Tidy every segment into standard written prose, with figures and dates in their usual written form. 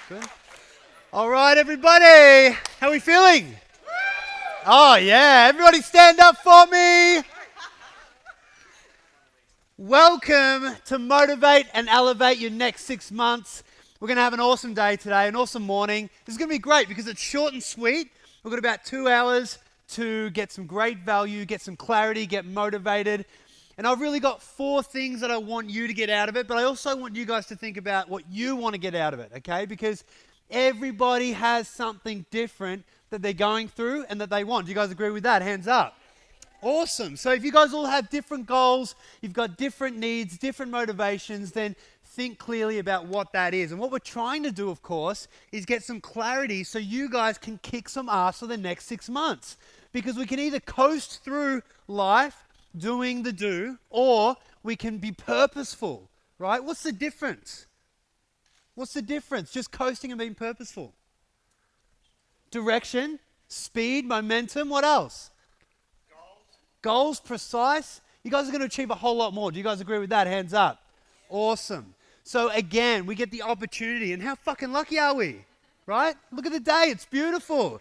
Good. All right, everybody. How are we feeling? Oh, yeah. Everybody stand up for me. Welcome to Motivate and Elevate your next 6 months. We're going to have an awesome day today, an awesome morning. This is going to be great because it's short and sweet. We've got about 2 hours to get some great value, get some clarity, get motivated. And I've really got 4 things that I want you to get out of it, but I also want you guys to think about what you want to get out of it, okay? Because everybody has something different that they're going through and that they want. Do you guys agree with that? Hands up. Awesome. So if you guys all have different goals, you've got different needs, different motivations, then think clearly about what that is. And what we're trying to do, of course, is get some clarity so you guys can kick some ass for the next 6 months. Because we can either coast through life doing the do, or we can be purposeful, right? What's the difference? What's the difference? Just coasting and being purposeful. Direction, speed, momentum, what else? Goals, precise. You guys are going to achieve a whole lot more. Do you guys agree with that? Hands up. Awesome. So again, we get the opportunity, and how fucking lucky are we? Right? Look at the day. It's beautiful.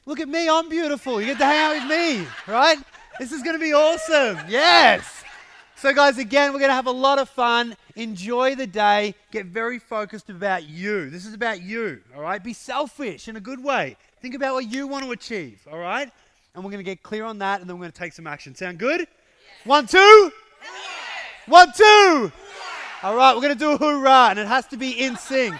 Look at me. I'm beautiful. You get to hang out with me, right? This is going to be awesome. Yes. So guys, again, we're going to have a lot of fun. Enjoy the day. Get very focused about you. This is about you, all right? Be selfish in a good way. Think about what you want to achieve, all right? And we're going to get clear on that, and then we're going to take some action. Sound good? 1, 2. 1, 2. All right, we're going to do a hoorah, and it has to be in sync.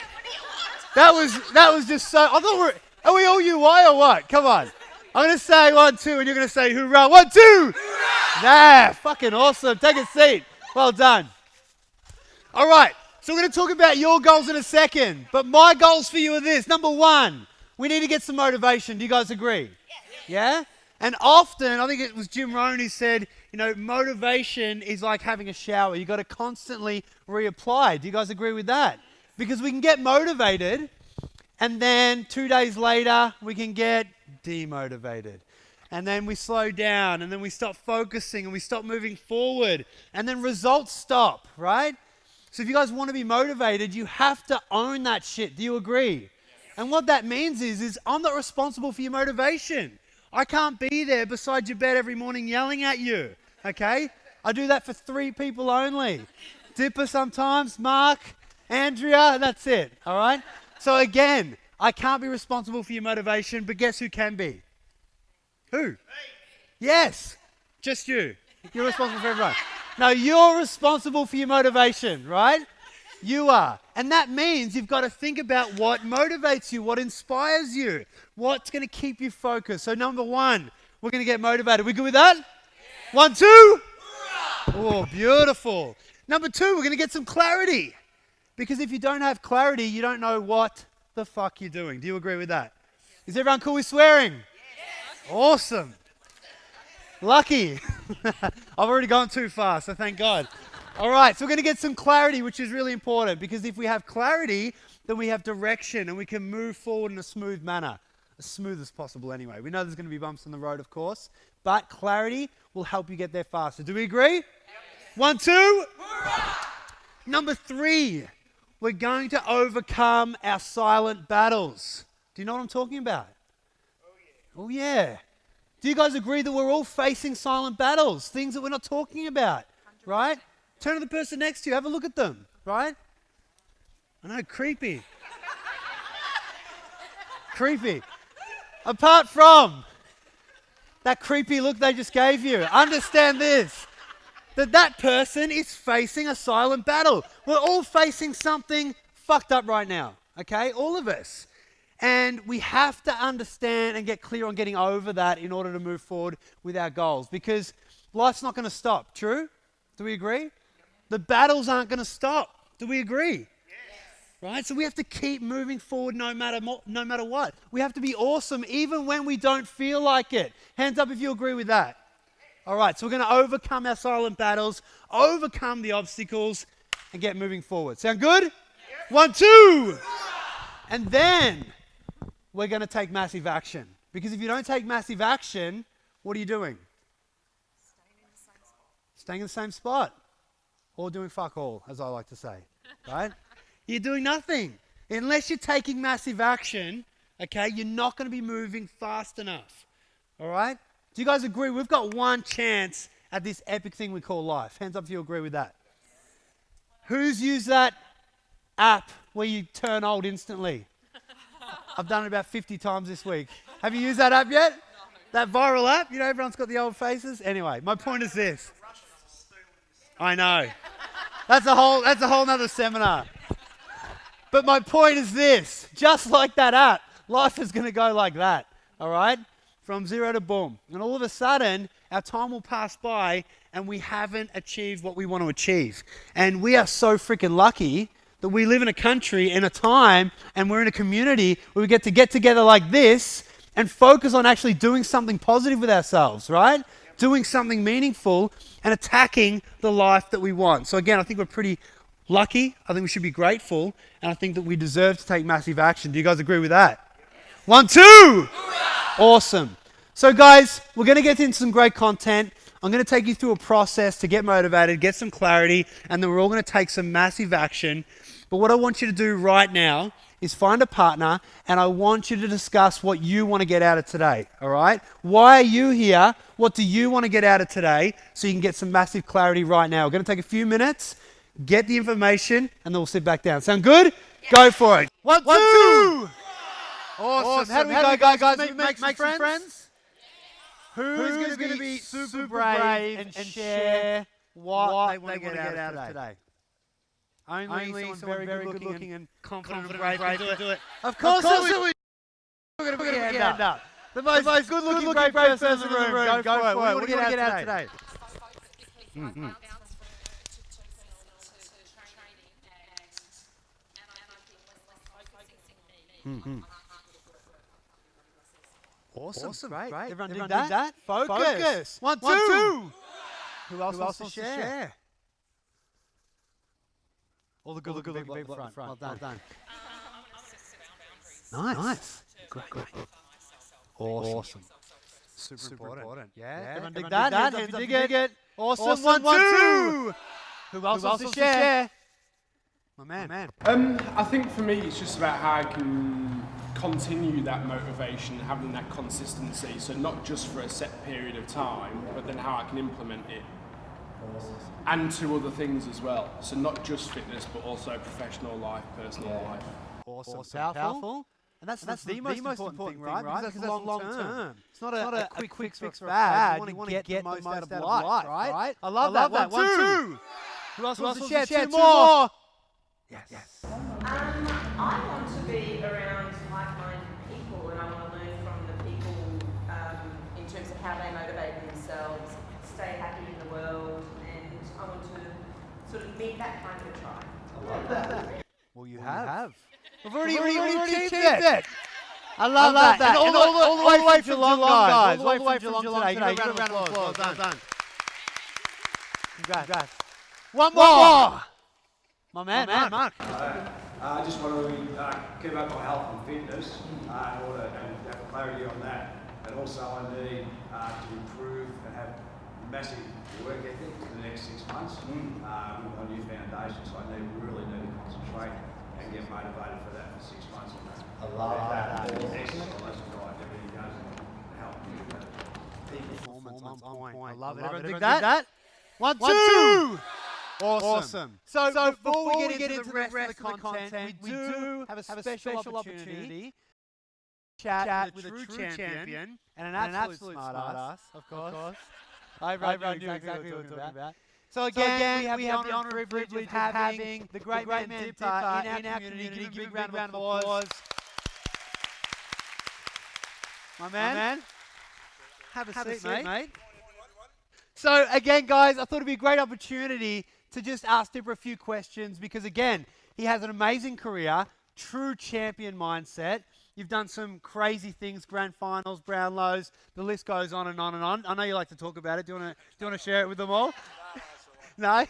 That was just so... I thought are we all UI or what? Come on. I'm going to say 1, 2, and you're going to say hoorah. 1, 2. Hoorah! Yeah, fucking awesome. Take a seat. Well done. All right, so we're going to talk about your goals in a second, but my goals for you are this. Number 1, we need to get some motivation. Do you guys agree? Yeah? And often, I think it was Jim Rohn who said, you know, motivation is like having a shower. You've got to constantly reapply. Do you guys agree with that? Because we can get motivated, and then 2 days later, we can get demotivated. And then we slow down, and then we stop focusing, and we stop moving forward. And then results stop, right? So if you guys want to be motivated, you have to own that shit. Do you agree? And what that means is I'm not responsible for your motivation. I can't be there beside your bed every morning yelling at you, okay? I do that for 3 people only. Dipper sometimes, Mark, Andrea, that's it, all right? So again, I can't be responsible for your motivation, but guess who can be? Who? Me. Yes, just you. You're responsible for everyone. No, you're responsible for your motivation, right? You are. And that means you've got to think about what motivates you, what inspires you, what's going to keep you focused. So number 1, we're going to get motivated. We good with that? Yeah. 1, 2. Hoorah! Oh, beautiful. Number 2, we're going to get some clarity. Because if you don't have clarity, you don't know what the fuck you're doing. Do you agree with that? Is everyone cool with swearing? Yes. Awesome. Lucky. I've already gone too far, so thank God. All right, so we're going to get some clarity, which is really important, because if we have clarity, then we have direction and we can move forward in a smooth manner, as smooth as possible anyway. We know there's going to be bumps in the road, of course, but clarity will help you get there faster. Do we agree? Yep. 1, 2. Hoorah! Number 3, we're going to overcome our silent battles. Do you know what I'm talking about? Oh, yeah. Do you guys agree that we're all facing silent battles, things that we're not talking about, 100%. Right? Turn to the person next to you. Have a look at them, right? I know, creepy. Creepy. Apart from that creepy look they just gave you, understand this, that person is facing a silent battle. We're all facing something fucked up right now, okay? All of us. And we have to understand and get clear on getting over that in order to move forward with our goals, because life's not going to stop. True? Do we agree? The battles aren't going to stop. Do we agree? Yes. Right? So we have to keep moving forward no matter what. We have to be awesome even when we don't feel like it. Hands up if you agree with that. All right, so we're going to overcome our silent battles, overcome the obstacles, and get moving forward. Sound good? Yes. 1, 2. And then we're going to take massive action. Because if you don't take massive action, what are you doing? Staying in the same spot. Or doing fuck all, as I like to say, right? You're doing nothing. Unless you're taking massive action, okay, you're not going to be moving fast enough. All right? Do you guys agree? We've got one chance at this epic thing we call life. Hands up if you agree with that. Who's used that app where you turn old instantly? I've done it about 50 times this week. Have you used that app yet? No. That viral app? You know, everyone's got the old faces. Anyway, my point is this. I know. That's a whole nother seminar. But my point is this. Just like that app, life is going to go like that. All right? From zero to boom. And all of a sudden, our time will pass by and we haven't achieved what we want to achieve. And we are so freaking lucky that we live in a country, in a time, and we're in a community where we get together like this and focus on actually doing something positive with ourselves, right? Doing something meaningful and attacking the life that we want. So again, I think we're pretty lucky. I think we should be grateful. And I think that we deserve to take massive action. Do you guys agree with that? 1, 2! Awesome. So guys, we're going to get into some great content. I'm going to take you through a process to get motivated, get some clarity, and then we're all going to take some massive action. But what I want you to do right now is find a partner, and I want you to discuss what you want to get out of today, all right? Why are you here? What do you want to get out of today so you can get some massive clarity right now? We're going to take a few minutes, get the information, and then we'll sit back down. Sound good? Yeah. Go for it. 1, 2! Awesome. How do we go, guys? Make some friends? Who's going to be super brave and share what they want to get out of today? Only someone very good looking and confident and brave can do it. Of course we're going to put your hand up. The most good looking brave person in the room. Go for it. What do you want to get out of today? Awesome. Great. Everyone did that? Focus. 1, 2. Who else wants to share? All the good looking people at the front. Well done. Nice. Great. Awesome. Super important. Yeah. Everyone dig that? Hands up if you dig it. Awesome. 1, 2. Who else wants to share? My man. I think for me, it's just about how I can continue that motivation, having that consistency. So not just for a set period of time, but then how I can implement it. And to other things as well. So not just fitness, but also professional life, personal life. Awesome. Powerful. And that's the most important thing, right? Because that's long term. It's not a quick fix or a fad. You want to get the most out of life, right? I love that. 1, 2. Who else wants to share? 2 more. Yes. I want to be around like-minded people, and I want to learn from the people in terms of how they motivate themselves, stay happy in the world, and I want to sort of meet that kind of a tribe. I love that. Well, you have. We've already achieved it. I love that. And all the way from Geelong, guys. All the way from Geelong today. Give a round of applause. Well done. Congrats. One more. My man, Mark. I just want to keep up my health and fitness in order to have clarity on that. And also I need to improve and have massive work ethic for the next 6 months with my new foundation. So I really need to concentrate and get motivated for that for 6 months. I love that. Exercise right, everything goes to help you with that. Peak performance on point. I love it. Everyone dig that? 1, 2. Awesome. So before we get into the rest of the content, we do have a special opportunity to chat with a true champion and an absolute smartass, of course. I knew exactly what we were talking about. So again, we have the honor and privilege of having the great man DiPierdomenico in our community. Give him a big round of applause. My man. Have a seat, mate. So again, guys, I thought it'd be a great opportunity to just ask Dipper a few questions because, again, he has an amazing career, true champion mindset. You've done some crazy things, grand finals, Brownlows, the list goes on and on and on. I know you like to talk about it. Do you want to share it with them all? No?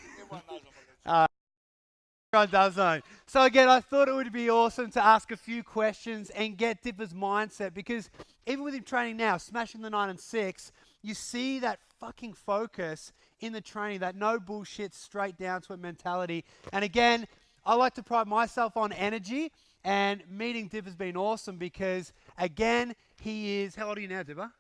Everyone does know. So again, I thought it would be awesome to ask a few questions and get Dipper's mindset because even with him training now, smashing the 9 and 6, you see that fucking focus in the training, that no bullshit, straight down to it mentality. And again, I like to pride myself on energy, and meeting Dip has been awesome because, again, he is, how old are you now, Dipper?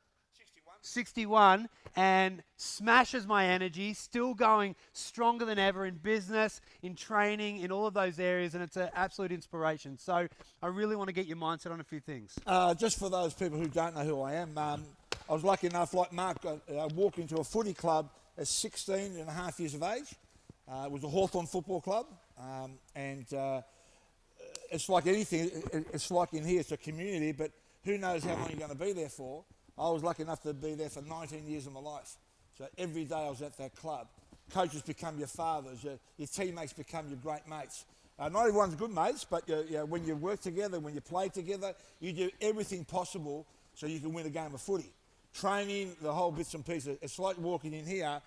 61, and smashes my energy, still going stronger than ever in business, in training, in all of those areas, and it's an absolute inspiration. So I really want to get your mindset on a few things. Just for those people who don't know who I am, I was lucky enough, like Mark, I walked into a footy club at 16 and a half years of age. It was a Hawthorn football club, and it's like anything, it's like in here, it's a community, but who knows how long you're going to be there for. I was lucky enough to be there for 19 years of my life. So every day I was at that club. Coaches become your fathers, your teammates become your great mates. Not everyone's good mates, but when you work together, when you play together, you do everything possible so you can win a game of footy. Training, the whole bits and pieces. It's like walking in here.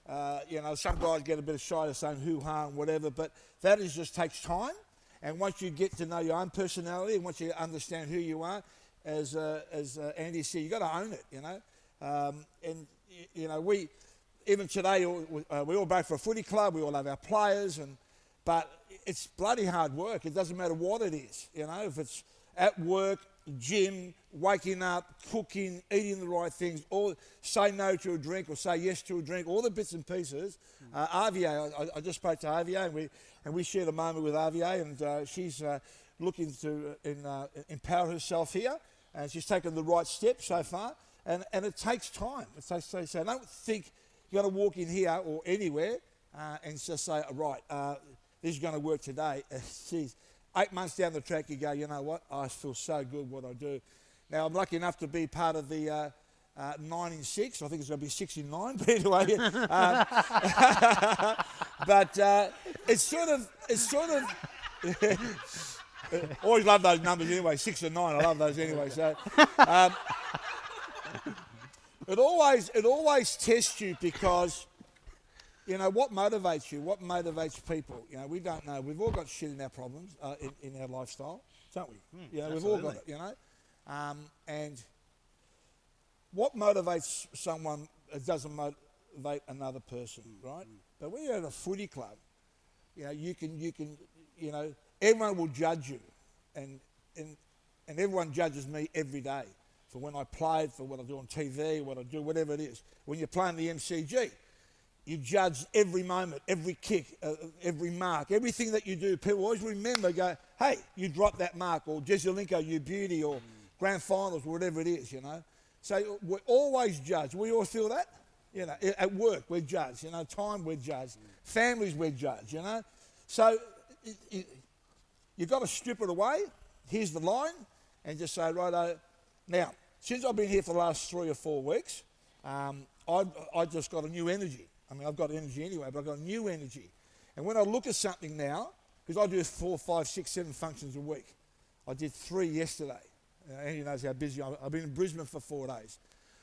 Some guys get a bit shy of saying hoo-ha and whatever, but that just takes time. And once you get to know your own personality, and once you understand who you are, as Andy said, you got to own it, we even today we all break for a footy club. We all have our players, but it's bloody hard work. It doesn't matter what it is, if it's at work, gym, waking up, cooking, eating the right things, or say no to a drink or say yes to a drink, all the bits and pieces. RVA, I just spoke to RVA, and we shared a moment with RVA, and she's looking to empower herself here. And she's taken the right steps so far, and it takes time. So I don't think you're going to walk in here or anywhere and just say, right, this is going to work today. Geez, 8 months down the track, you go, you know what, I feel so good what I do. Now, I'm lucky enough to be part of the 9 in 6. I think it's going to be 6 in 9, but anyway. But it's sort of... always love those numbers anyway, 6 and 9. I love those anyway. So it always tests you because what motivates you, what motivates people. We don't know. We've all got shit in our problems in our lifestyle, don't we? We've all got it. And what motivates someone doesn't motivate another person, right? But when you're at a footy club, you can everyone will judge you, and everyone judges me every day for when I played, for what I do on TV, what I do, whatever it is. When you're playing the MCG, you judge every moment, every kick, every mark, everything that you do. People always remember, go, hey, you dropped that mark, or Jezelenko, you beauty, or grand finals, whatever it is, So we're always judged. We all feel that, At work, we're judged. Time, we're judged. Families, we're judged. So you've got to strip it away. Here's the line, and just say, righto. Now, since I've been here for the last 3 or 4 weeks, I just got a new energy. I mean, I've got energy anyway, but I've got a new energy. And when I look at something now, because I do 4, 5, 6, 7 functions a week. I did 3 yesterday. Andy knows how busy I've been in Brisbane for 4 days,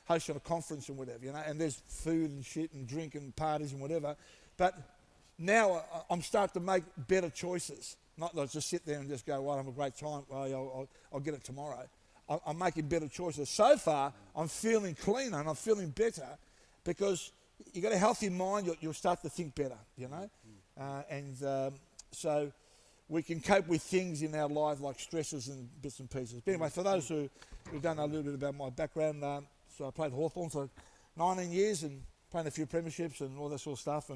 hosting a conference and whatever, and there's food and shit and drink and parties and whatever. But now I'm starting to make better choices. Not that I just sit there and just go, well, I'm a great time, well, I'll get it tomorrow. I'm making better choices. So far, I'm feeling cleaner and I'm feeling better because you got a healthy mind, you'll start to think better, so we can cope with things in our life like stresses and bits and pieces. But anyway, for those who don't know a little bit about my background, so I played Hawthorn for 19 years and played a few premierships and all that sort of stuff.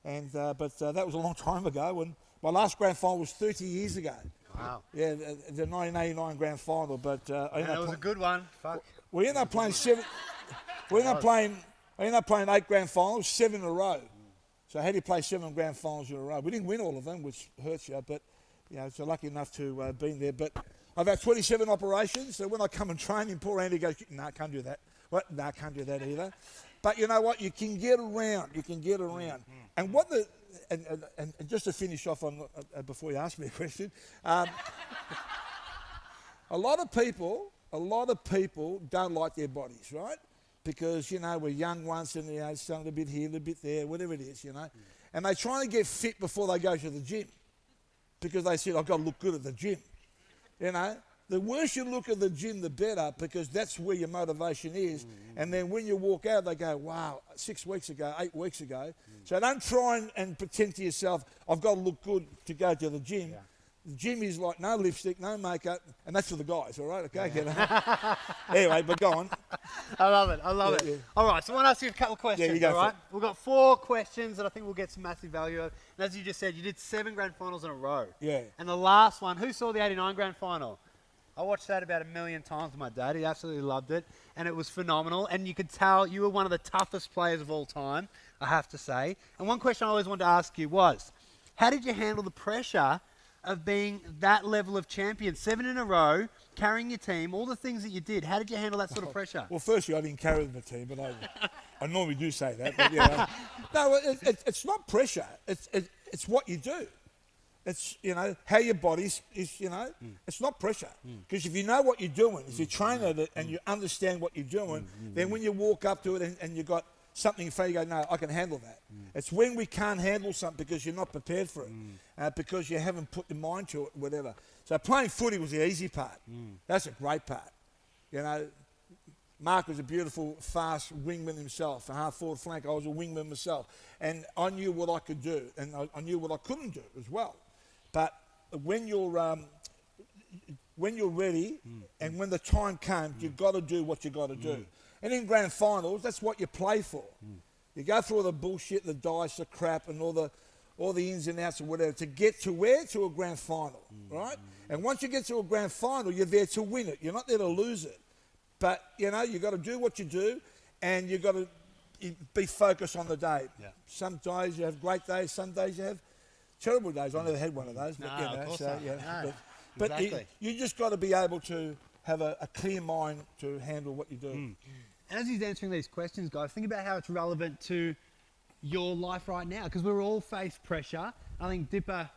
But that was a long time ago. And my last grand final was 30 years ago. Wow. Yeah, the 1989 grand final. But it was a good one. Fuck. We ended up playing 7. We ended up playing 8 grand finals, 7 in a row. So how do you play 7 grand finals in a row? We didn't win all of them, which hurts you, but so lucky enough to have been there. But I've had 27 operations, so when I come and train him, poor Andy goes, no, can't do that. What? No, can't do that either. But you know what? You can get around. And what and just to finish off on before you ask me a question, a lot of people don't like their bodies, right? Because, we're young once and, it's done a bit here, a bit there, whatever it is, And they try to get fit before they go to the gym because they said, I've got to look good at the gym, the worse you look at the gym, the better, because that's where your motivation is. And then when you walk out, they go, wow, 6 weeks ago, 8 weeks ago. So don't try and pretend to yourself, I've got to look good to go to the gym. Yeah. The gym is like no lipstick, no makeup, and that's for the guys, all right? Okay, anyway, but go on. I love it. I love Yeah, it. yeah. All right, so I want to ask you a couple of questions. you go all for right, it. we've got 4 questions that I think we'll get some massive value of. And as you just said, you did 7 grand finals in a row. Yeah. And the last one, who saw the '89 grand final? I watched that about 1 million times with my dad. He absolutely loved it, and it was phenomenal. And you could tell you were one of the toughest players of all time, I have to say. And one question I always wanted to ask you was, how did you handle the pressure of being that level of champion, 7 in a row, carrying your team, all the things that you did? How did you handle that sort of pressure? Well, firstly, I didn't carry the team, but I normally do say that. But yeah, no, it's not pressure. It's what you do. It's, how your body is, it's not pressure. Because if you know what you're doing, if you train at it and you understand what you're doing, then when you walk up to it and you've got something in front, you go, no, I can handle that. It's when we can't handle something because you're not prepared for it, because you haven't put your mind to it, whatever. So playing footy was the easy part. That's a great part. Mark was a beautiful, fast wingman himself, a half-forward flank. I was a wingman myself. And I knew what I could do, and I knew what I couldn't do as well. But when you're ready and when the time comes, you've got to do what you've got to do. And in grand finals, that's what you play for. You go through all the bullshit, the dice, the crap, and all the ins and outs and whatever to get to where? To a grand final, right? And once you get to a grand final, you're there to win it. You're not there to lose it. But, you've got to do what you do, and you've got to be focused on the day. Yeah. Some days you have great days, some days you have terrible days. I never had one of those. But, No, of course not. No, but exactly. you just got to be able to have a clear mind to handle what you do. And as he's answering these questions, guys, think about how it's relevant to your life right now, because we're all face pressure. I think Dipper,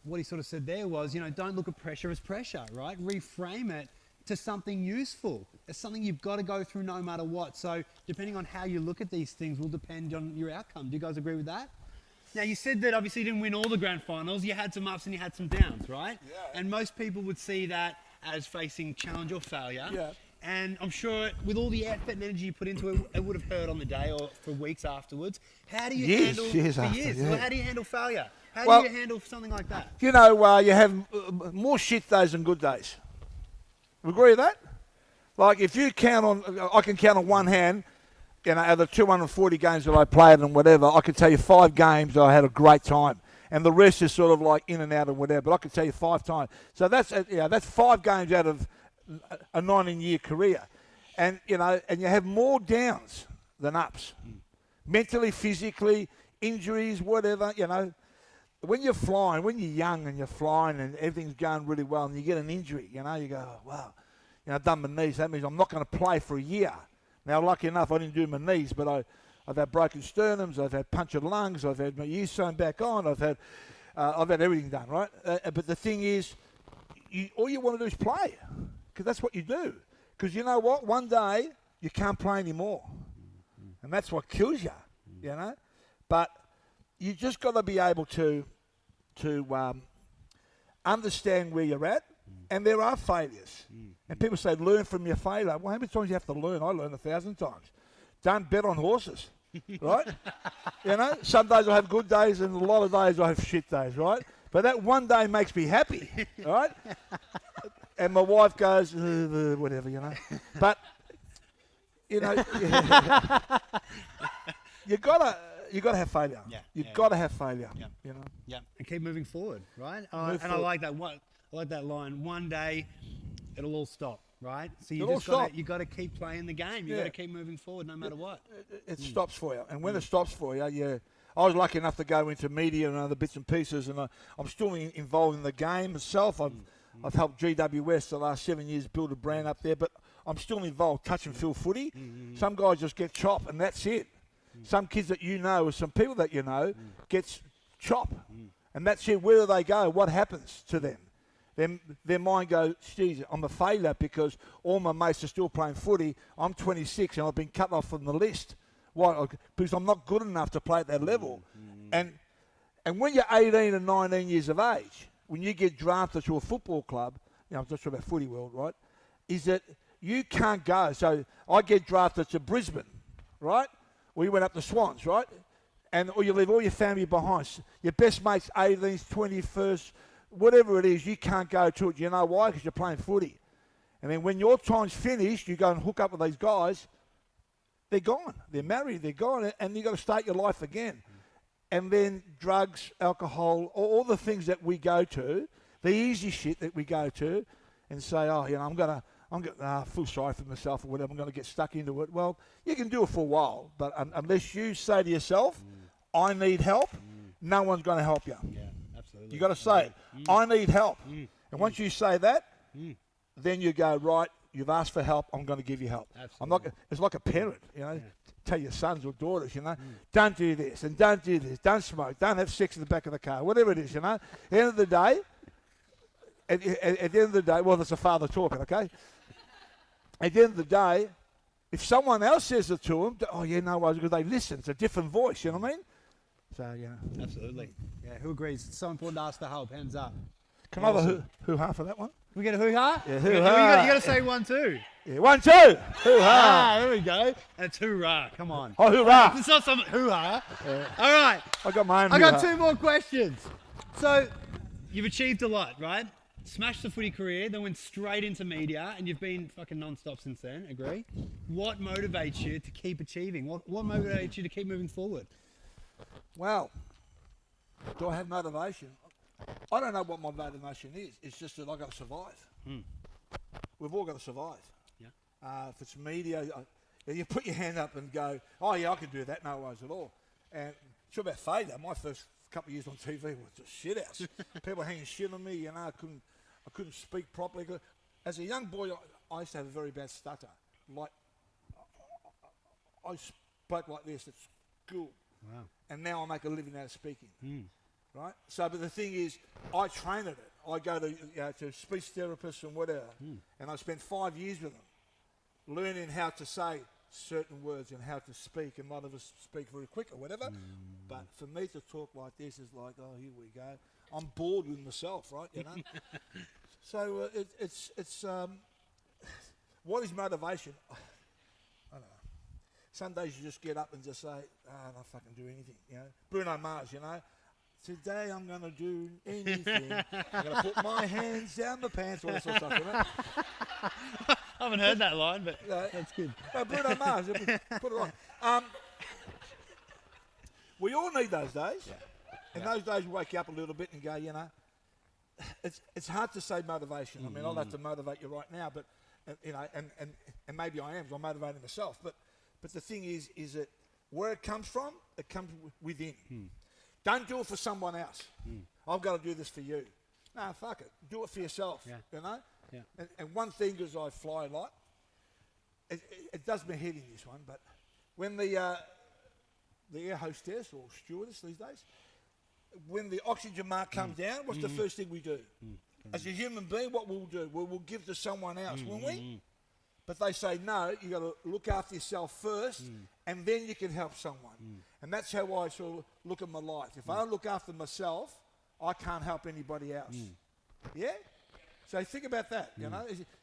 what he sort of said there was, don't look at pressure as pressure, right? Reframe it to something useful. It's something you've got to go through no matter what. So depending on how you look at these things will depend on your outcome. Do you guys agree with that? Now, you said that obviously you didn't win all the grand finals. You had some ups and you had some downs, right? Yeah. And most people would see that as facing challenge or failure. Yeah. And I'm sure with all the effort and energy you put into it, it would have hurt on the day or for weeks afterwards. How do you handle years after, years? yeah. Well, how do you handle failure? How Well, do you handle something like that? You have more shit days than good days. We agree with that? Like if you count on, I can count on one hand, out of the 240 games that I played and whatever, I can tell you 5 games that I had a great time. And the rest is sort of like in and out and whatever. But I can tell you 5 times. So that's 5 games out of a 19-year career. And, and you have more downs than ups. Mentally, physically, injuries, whatever, When you're flying, when you're young and you're flying and everything's going really well and you get an injury, you go, oh, wow, I've done my knees. That means I'm not going to play for a year. Now, lucky enough, I didn't do my knees, but I've had broken sternums, I've had punctured lungs, I've had my ears sewn back on, I've had everything done, right? But the thing is, all you want to do is play, because that's what you do. Because you know what? One day, you can't play anymore. And that's what kills you, But you just got to be able to understand where you're at, and there are failures. And people say, learn from your failure. Well, how many times do you have to learn? I learned 1,000 times. Don't bet on horses, right? Some days I have good days, and a lot of days I have shit days, right? But that one day makes me happy, right? And my wife goes, whatever, But, you gotta have failure. Yeah, You've got to have failure. Yeah. Yeah, and keep moving forward, right? I like that. I like that line. One day, it'll all stop, right? So you got to keep playing the game. You got to keep moving forward, no matter what. It stops for you, and when it stops for you, I was lucky enough to go into media and other bits and pieces, and I'm still involved in the game myself. I've helped GWS the last 7 years build a brand up there, but I'm still involved, touch and feel footy. Some guys just get chopped, and that's it. Some kids that or some people that gets chopped, and that's it. Where do they go? What happens to them? Their mind goes, geez, I'm a failure because all my mates are still playing footy. I'm 26 and I've been cut off from the list. Why? Because I'm not good enough to play at that level. And when you're 18 and 19 years of age, when you get drafted to a football club, I'm not sure about footy world, right, is that you can't go. So I get drafted to Brisbane, right? We went up to Swans, right? Or you leave all your family behind. Your best mates, 18th, 21st, whatever it is, you can't go to it. You know why? Because you're playing footy. And then when your time's finished, you go and hook up with these guys, they're gone. They're married, they're gone, and you've got to start your life again. And then drugs, alcohol, all the things that we go to, the easy shit that we go to, and say, oh, I'm going to feel sorry for myself or whatever, I'm going to get stuck into it. Well, you can do it for a while, but unless you say to yourself, I need help, no one's going to help you. Yeah, absolutely. You've got to say, I need help. And once you say that, then you go, right, you've asked for help, I'm going to give you help. Absolutely. It's like a parent, tell your sons or daughters, don't do this and don't do this, don't smoke, don't have sex in the back of the car, whatever it is, At the end of the day, at the end of the day, well, there's a father talking, okay? At the end of the day, if someone else says it to them, oh, yeah, no worries, because they listen. It's a different voice, you know what I mean? So, Absolutely. Yeah, who agrees? It's so important to ask for help. Hands up. Can I have a hoo-ha for that one? We get a hoo-ha? Yeah, hoo-ha. You got to say 1, 2. Yeah, 1, 2. Hoo-ha. There we go. And it's hoorah. Come on. Oh, hoorah. It's not some hoo-ha. All right. I got my own I got hoo-ha. 2 more questions. So, you've achieved a lot, right? Smashed the footy career, then went straight into media, and you've been fucking non-stop since then, agree? What motivates you to keep achieving? What motivates you to keep moving forward? Well, do I have motivation? I don't know what my motivation is. It's just that I've got to survive. We've all got to survive. Yeah. If it's media, you put your hand up and go, oh, yeah, I can do that, no worries at all. And it's about failure. My first couple of years on TV was a shit house. People hanging shit on me, I couldn't speak properly. As a young boy, I used to have a very bad stutter. Like, I spoke like this at school. Wow. And now I make a living out of speaking. Right? So, but the thing is, I train at it. I go to speech therapists and whatever. And I spent 5 years with them, learning how to say certain words and how to speak. And a lot of us speak very quick or whatever. But for me to talk like this is like, oh, here we go. I'm bored with myself, right? So it's what is motivation? I don't know. Some days you just get up and just say, I don't fucking do anything, Bruno Mars, Today I'm going to do anything. I'm going to put my hands down the pants, all that sort of stuff, I haven't heard that line, but that's good. Bruno Mars, put it on. We all need those days. Yeah. And those days you wake you up a little bit and go, it's hard to say motivation. I mean, I'll have to motivate you right now, but, and maybe I am, because I'm motivating myself. But the thing is that where it comes from, it comes within. Don't do it for someone else. I've got to do this for you. No, fuck it. Do it for yourself, Yeah. And one thing is I fly a lot. It does me head in this one, but when the air hostess or stewardess these days, when the oxygen mark comes down, what's the first thing we do? As a human being, what we'll do? We'll give to someone else, won't we? But they say, no, you got to look after yourself first, and then you can help someone. And that's how I sort of look at my life. If I don't look after myself, I can't help anybody else. Yeah? So think about that,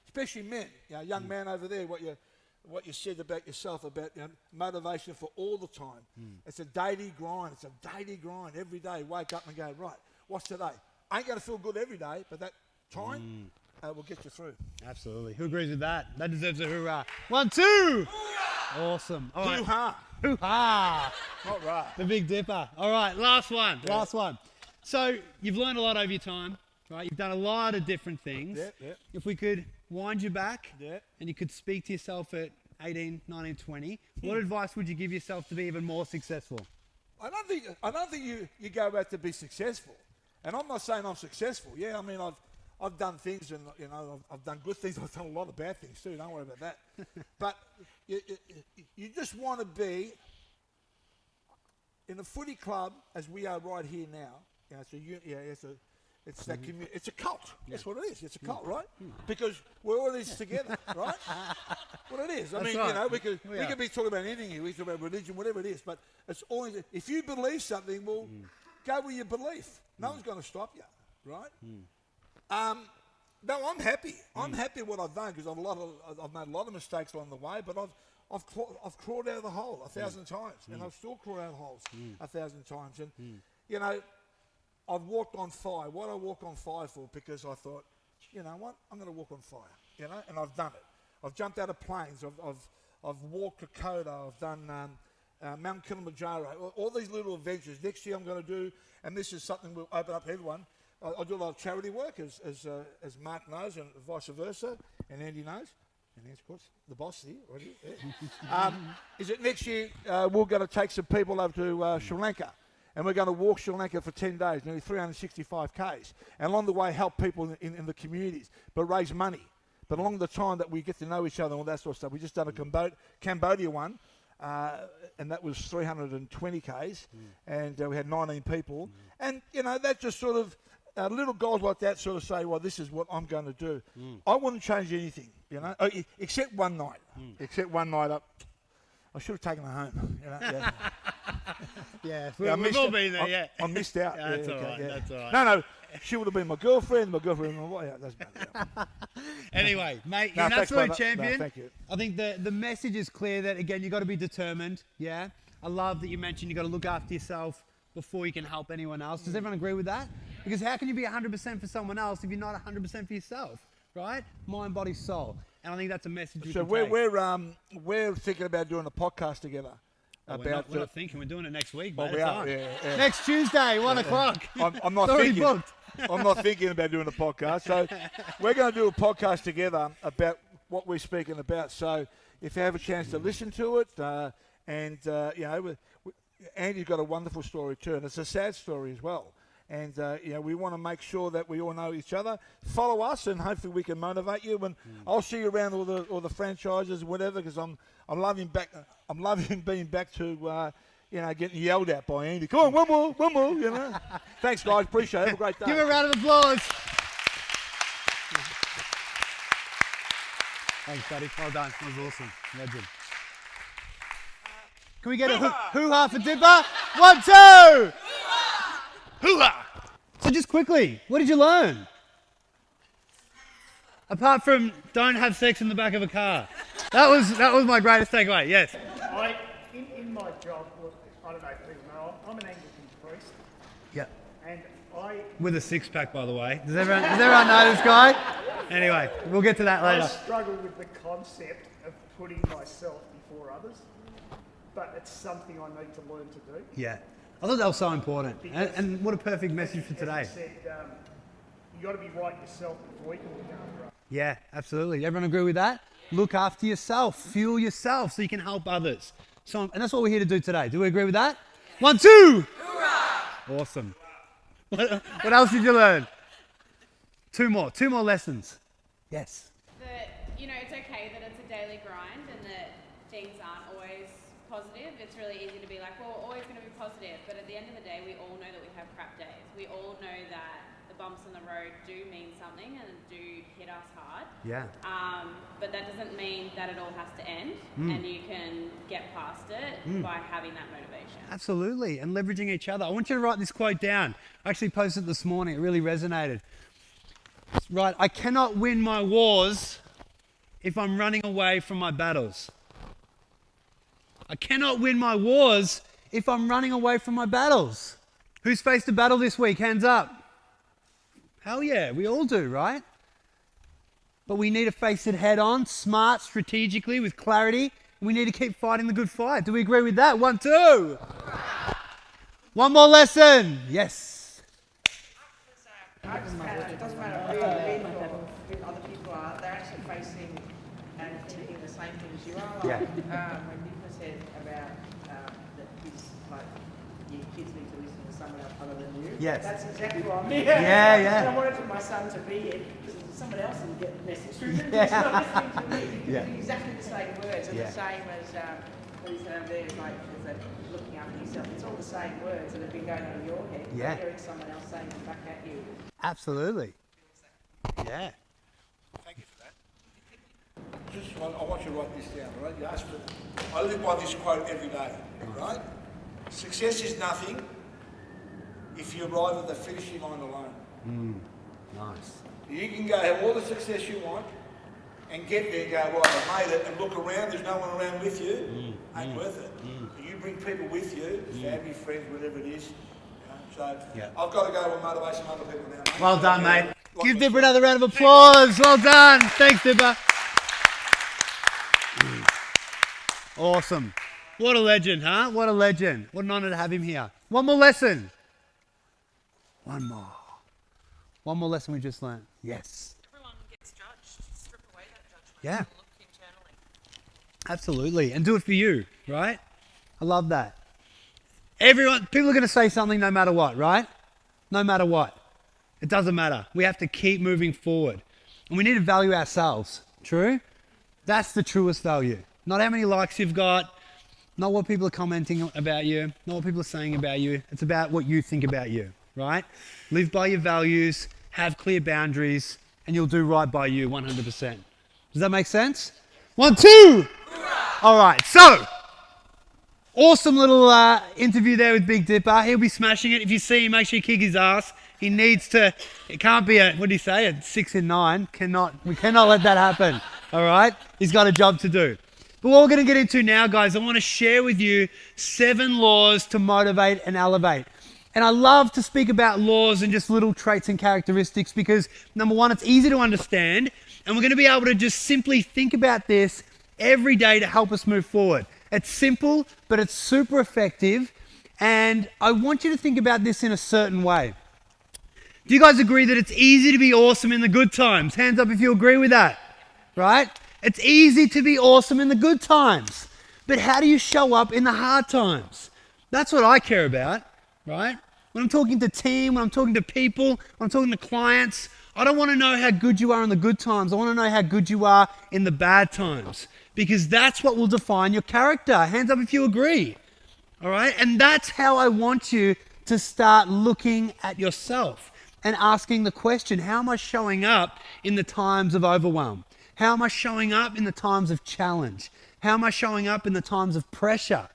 especially men. Young man over there, what you said about yourself, about motivation for all the time. It's a daily grind. It's a daily grind every day. Wake up and go, right, what's today? I ain't going to feel good every day, but that time will get you through. Absolutely. Who agrees with that? That deserves a hoorah. 1, 2. Hoorah! Awesome. All right. Hoo-ha. Hoo-ha. All right. The Big Dipper. All right, last one. Yeah. Last one. So you've learned a lot over your time, right? You've done a lot of different things. Yeah. If we could wind you back Yeah. and you could speak to yourself at 18, 19, 20, what advice would you give yourself to be even more successful? I don't think you go back to be successful. And I'm not saying I'm successful. Yeah, I mean, I've done things, and I've done good things. I've done a lot of bad things too. Don't worry about that. But you just want to be in a footy club as we are right here now. It's that community. It's a cult. That's what it is. It's a cult, right? Because we're all in this together, right? What it is. I mean, right. we could be talking about anything here. We can talk about religion, whatever it is. But it's always, if you believe something, well, go with your belief. No one's going to stop you, right? No, I'm happy. I'm happy with what I've done because I've made a lot of mistakes along the way, but I've crawled out of the hole 1,000 times, and I've still crawled out of holes 1,000 times. And you know, I've walked on fire. What I walk on fire for? Because I thought, you know what, I'm going to walk on fire. You know, and I've done it. I've jumped out of planes. I've walked Kokoda. I've done Mount Kilimanjaro. All these little adventures. Next year I'm going to do, and this is something we'll open up to everyone. I do a lot of charity work, as Mark knows, and vice versa, and Andy knows. And Andy's, of course, the boss here, right here. Yeah. Is that next year we're going to take some people over to Sri Lanka, and we're going to walk Sri Lanka for 10 days, nearly 365 Ks, and along the way help people in the communities, but raise money. But along the time that we get to know each other and all that sort of stuff, we just done a Cambodia one, and that was 320 Ks, and we had 19 people. And, you know, that just sort of, little goals like that sort of say, well, this is what I'm going to do. I wouldn't change anything, you know, except one night. Except one night up. I should have taken her home. You know, Yeah, we've all been there, yeah. I missed out. That's all right, that's all right. No, she would have been my girlfriend, my wife. Yeah, doesn't matter. Anyway, mate, No, you're an thanks, absolute brother. champion. No, thank you. I think the message is clear that, again, you've got to be determined, yeah? I love that you mentioned you've got to look after yourself before you can help anyone else. Does everyone agree with that? Because how can you be 100% for someone else if you're not 100% for yourself, right? Mind, body, soul. And I think that's a message we So can take. we're thinking about doing a podcast together. We're not thinking, we're doing it next week, Well, mate. we It's are, on. yeah. Next Tuesday, 1 o'clock. I'm not Already thinking. booked. I'm not thinking about doing a podcast. So we're going to do a podcast together about what we're speaking about. So if you have a chance to listen to it, and you know, Andy's got a wonderful story too, and it's a sad story as well. And you know, we want to make sure that we all know each other. Follow us, and hopefully we can motivate you. And I'll see you around all the franchises, and whatever, because I'm loving being back to you know, getting yelled at by Andy. Come on, one more. You know. Thanks, guys. Appreciate it. Have a great day. Give a round of applause. Thanks, buddy. Well done. That was awesome. Legend. Can we get a hoo-ha for Dipper? 1, 2! Hoo-ha! So just quickly, what did you learn? Apart from don't have sex in the back of a car. That was my greatest takeaway, yes. In my job, I don't know if people know, I'm an Anglican priest, Yep. and With a six-pack, by the way. Does everyone know this guy? Anyway, we'll get to that I later. struggle with the concept of putting myself before others, but it's something I need to learn to do. Yeah. I thought that was so important. And what a perfect message for today. As I said, you got to be right yourself before you can look after others. Yeah, absolutely. Everyone agree with that? Look after yourself. Fuel yourself so you can help others. So, and that's what we're here to do today. Do we agree with that? 1, 2! Hoorah! Awesome. What else did you learn? Two more lessons. Yes. That, you know, it's okay that it's a daily grind and that things aren't always positive. It's really easy to be like, well, we're always going to be positive. But at the end of the day, we all know that we have crap days. We all know that the bumps in the road do mean something and do hit us hard. Yeah. But that doesn't mean that it all has to end and you can get past it by having that motivation. Absolutely. And leveraging each other. I want you to write this quote down. I actually posted it this morning. It really resonated. Right. I cannot win my wars if I'm running away from my battles. I cannot win my wars if I'm running away from my battles. Who's faced a battle this week? Hands up. Hell yeah, we all do, right? But we need to face it head on, smart, strategically, with clarity. And we need to keep fighting the good fight. Do we agree with that? 1, 2. One more lesson. Yes. It doesn't matter who you've been or who other people are, they're actually facing and thinking the same thing as you are. Like, when Nicola said about that his, like, your kids need to listen to someone else other than you. Yes. That's exactly what I'm here. Yeah. And I wanted for my son to be here because someone else will get the message through him. He's not listening to me. Yeah. Exactly the same words and Yeah. the same as what he said over there, like, is that looking after yourself. It's all the same words that have been going on in your head. Yeah. But hearing someone else saying them back at you. Absolutely. Yeah. Thank you for that. Just, I want you to write this down, right? You asked for, I live by this quote every day, right? Success is nothing if you arrive at the finishing line alone. Nice. You can go have all the success you want and get there and go, right, I made it, and look around, there's no one around with you, ain't worth it. You bring people with you, family, friends, whatever it is. So I've got to go with motivation other people now. Mate. Well done, mate. Give Dipper another round of applause. Well done. Thanks, Dipper. Awesome. What a legend, huh? What a legend. What an honour to have him here. One more lesson. One more lesson we just learned. Yes. Everyone gets judged. Strip away that judgment. Yeah. And look internally. Absolutely. And do it for you, right? I love that. People are going to say something no matter what, right? No matter what. It doesn't matter. We have to keep moving forward. And we need to value ourselves. True? That's the truest value. Not how many likes you've got, not what people are commenting about you, not what people are saying about you. It's about what you think about you, right? Live by your values, have clear boundaries, and you'll do right by you 100%. Does that make sense? 1, 2! All right, so awesome little interview there with Big Dipper. He'll be smashing it. If you see him, make sure you kick his ass. He needs to, it can't be what did he say, a 6 in 9. We cannot let that happen, all right? He's got a job to do. But what we're going to get into now, guys, I want to share with you 7 laws to motivate and elevate. And I love to speak about laws and just little traits and characteristics because, number one, it's easy to understand, and we're going to be able to just simply think about this every day to help us move forward. It's simple, but it's super effective, and I want you to think about this in a certain way. Do you guys agree that it's easy to be awesome in the good times? Hands up if you agree with that, right? It's easy to be awesome in the good times, but how do you show up in the hard times? That's what I care about, right? When I'm talking to team, when I'm talking to people, when I'm talking to clients, I don't want to know how good you are in the good times. I want to know how good you are in the bad times because that's what will define your character. Hands up if you agree, all right? And that's how I want you to start looking at yourself and asking the question, how am I showing up in the times of overwhelm? How am I showing up in the times of challenge? How am I showing up in the times of pressure?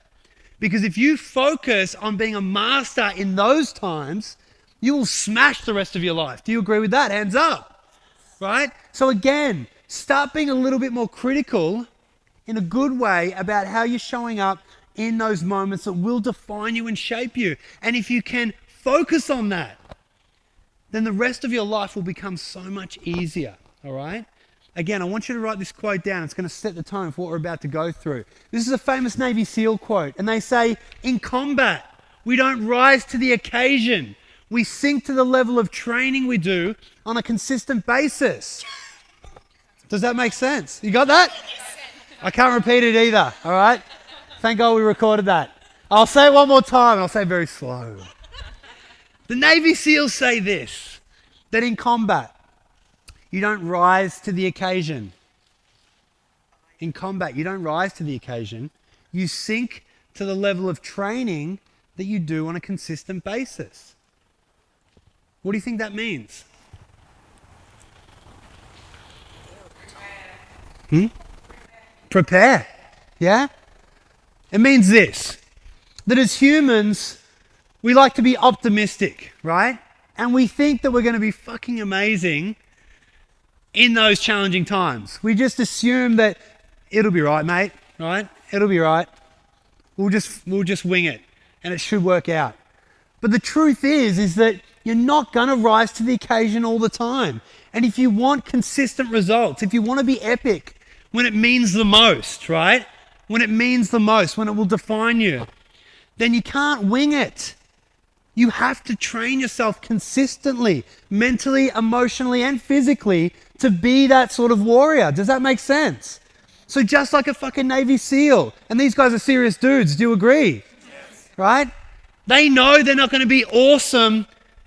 Because if you focus on being a master in those times, you will smash the rest of your life. Do you agree with that? Hands up, right? So again, start being a little bit more critical in a good way about how you're showing up in those moments that will define you and shape you. And if you can focus on that, then the rest of your life will become so much easier, all right? Again, I want you to write this quote down. It's going to set the tone for what we're about to go through. This is a famous Navy SEAL quote, and they say, in combat, we don't rise to the occasion. We sink to the level of training we do on a consistent basis. Does that make sense? You got that? I can't repeat it either, all right? Thank God we recorded that. I'll say it one more time, and I'll say it very slow. The Navy SEALs say this, that in combat, you don't rise to the occasion. In combat, you don't rise to the occasion. You sink to the level of training that you do on a consistent basis. What do you think that means? Prepare. Yeah? It means this, that as humans, we like to be optimistic, right? And we think that we're going to be fucking amazing in those challenging times. We just assume that it'll be right, mate, right? It'll be right. We'll just wing it and it should work out. But the truth is that you're not going to rise to the occasion all the time. And if you want consistent results, if you want to be epic when it means the most, right? When it means the most, when it will define you, then you can't wing it. You have to train yourself consistently, mentally, emotionally, and physically to be that sort of warrior. Does that make sense? So just like a fucking Navy SEAL, and these guys are serious dudes, do you agree? Yes. Right? They know they're not going to be awesome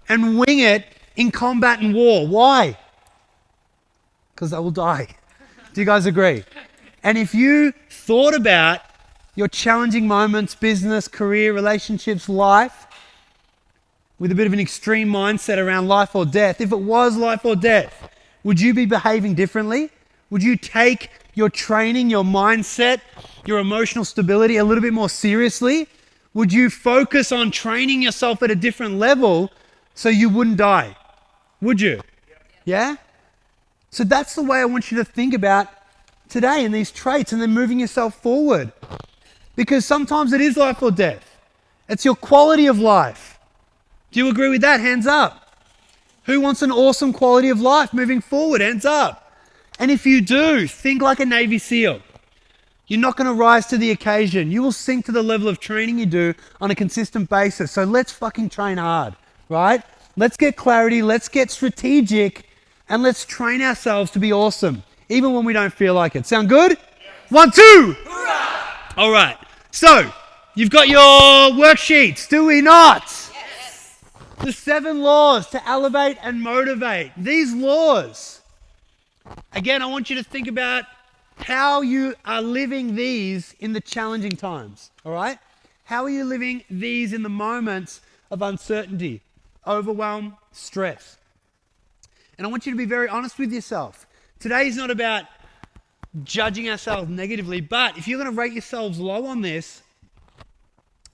and wing it in combat and war. Why? Because they will die. Do you guys agree? And if you thought about your challenging moments, business, career, relationships, life, with a bit of an extreme mindset around life or death, if it was life or death, would you be behaving differently? Would you take your training, your mindset, your emotional stability a little bit more seriously? Would you focus on training yourself at a different level so you wouldn't die? Would you? Yeah? So that's the way I want you to think about today in these traits and then moving yourself forward. Because sometimes it is life or death. It's your quality of life. Do you agree with that? Hands up. Who wants an awesome quality of life moving forward? Hands up. And if you do, think like a Navy SEAL. You're not going to rise to the occasion. You will sink to the level of training you do on a consistent basis. So let's fucking train hard, right? Let's get clarity, let's get strategic, and let's train ourselves to be awesome, even when we don't feel like it. Sound good? Yes. 1, 2! Hoorah! All right. So, you've got your worksheets, do we not? Yes. The 7 laws to elevate and motivate. These laws. Again, I want you to think about how you are living these in the challenging times, all right? How are you living these in the moments of uncertainty, overwhelm, stress? And I want you to be very honest with yourself. Today is not about judging ourselves negatively, but if you're going to rate yourselves low on this,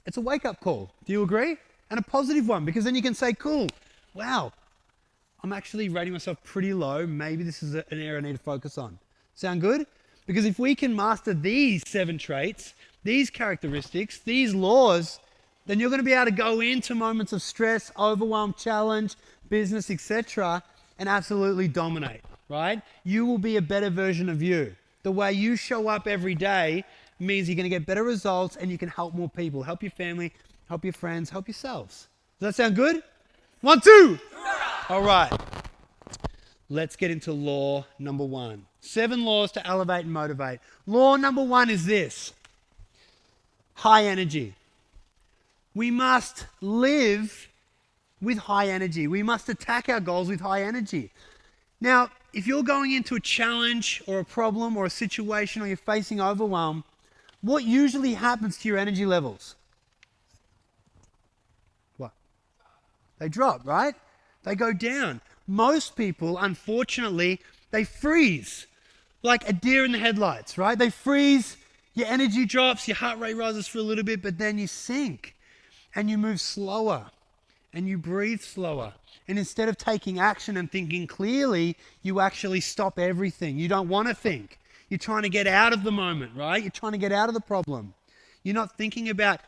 it's a wake-up call. Do you agree? And a positive one, because then you can say, cool, wow, I'm actually rating myself pretty low. Maybe this is an area I need to focus on. Sound good? Because if we can master these 7 traits, these characteristics, these laws, then you're going to be able to go into moments of stress, overwhelm, challenge, business, etc., and absolutely dominate, right? You will be a better version of you. The way you show up every day means you're going to get better results and you can help more people, help your family, help your friends, help yourselves. Does that sound good? 1, 2! All right. Let's get into law number 1. 7 laws to elevate and motivate. Law number 1 is this. High energy. We must live with high energy. We must attack our goals with high energy. Now, if you're going into a challenge or a problem or a situation or you're facing overwhelm, what usually happens to your energy levels? What? They drop, right? They go down. Most people, unfortunately, they freeze like a deer in the headlights, right? They freeze, your energy drops, your heart rate rises for a little bit, but then you sink and you move slower and you breathe slower. And instead of taking action and thinking clearly, you actually stop everything. You don't want to think. You're trying to get out of the moment, right? You're trying to get out of the problem. You're not thinking about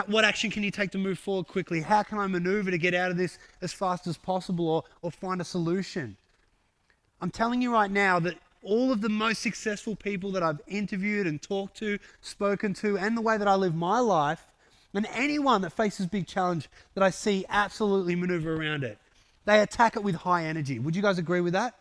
what action can you take to move forward quickly? How can I maneuver to get out of this as fast as possible or find a solution? I'm telling you right now that all of the most successful people that I've interviewed and talked to, spoken to, and the way that I live my life, and anyone that faces big challenge that I see absolutely maneuver around it, they attack it with high energy. Would you guys agree with that?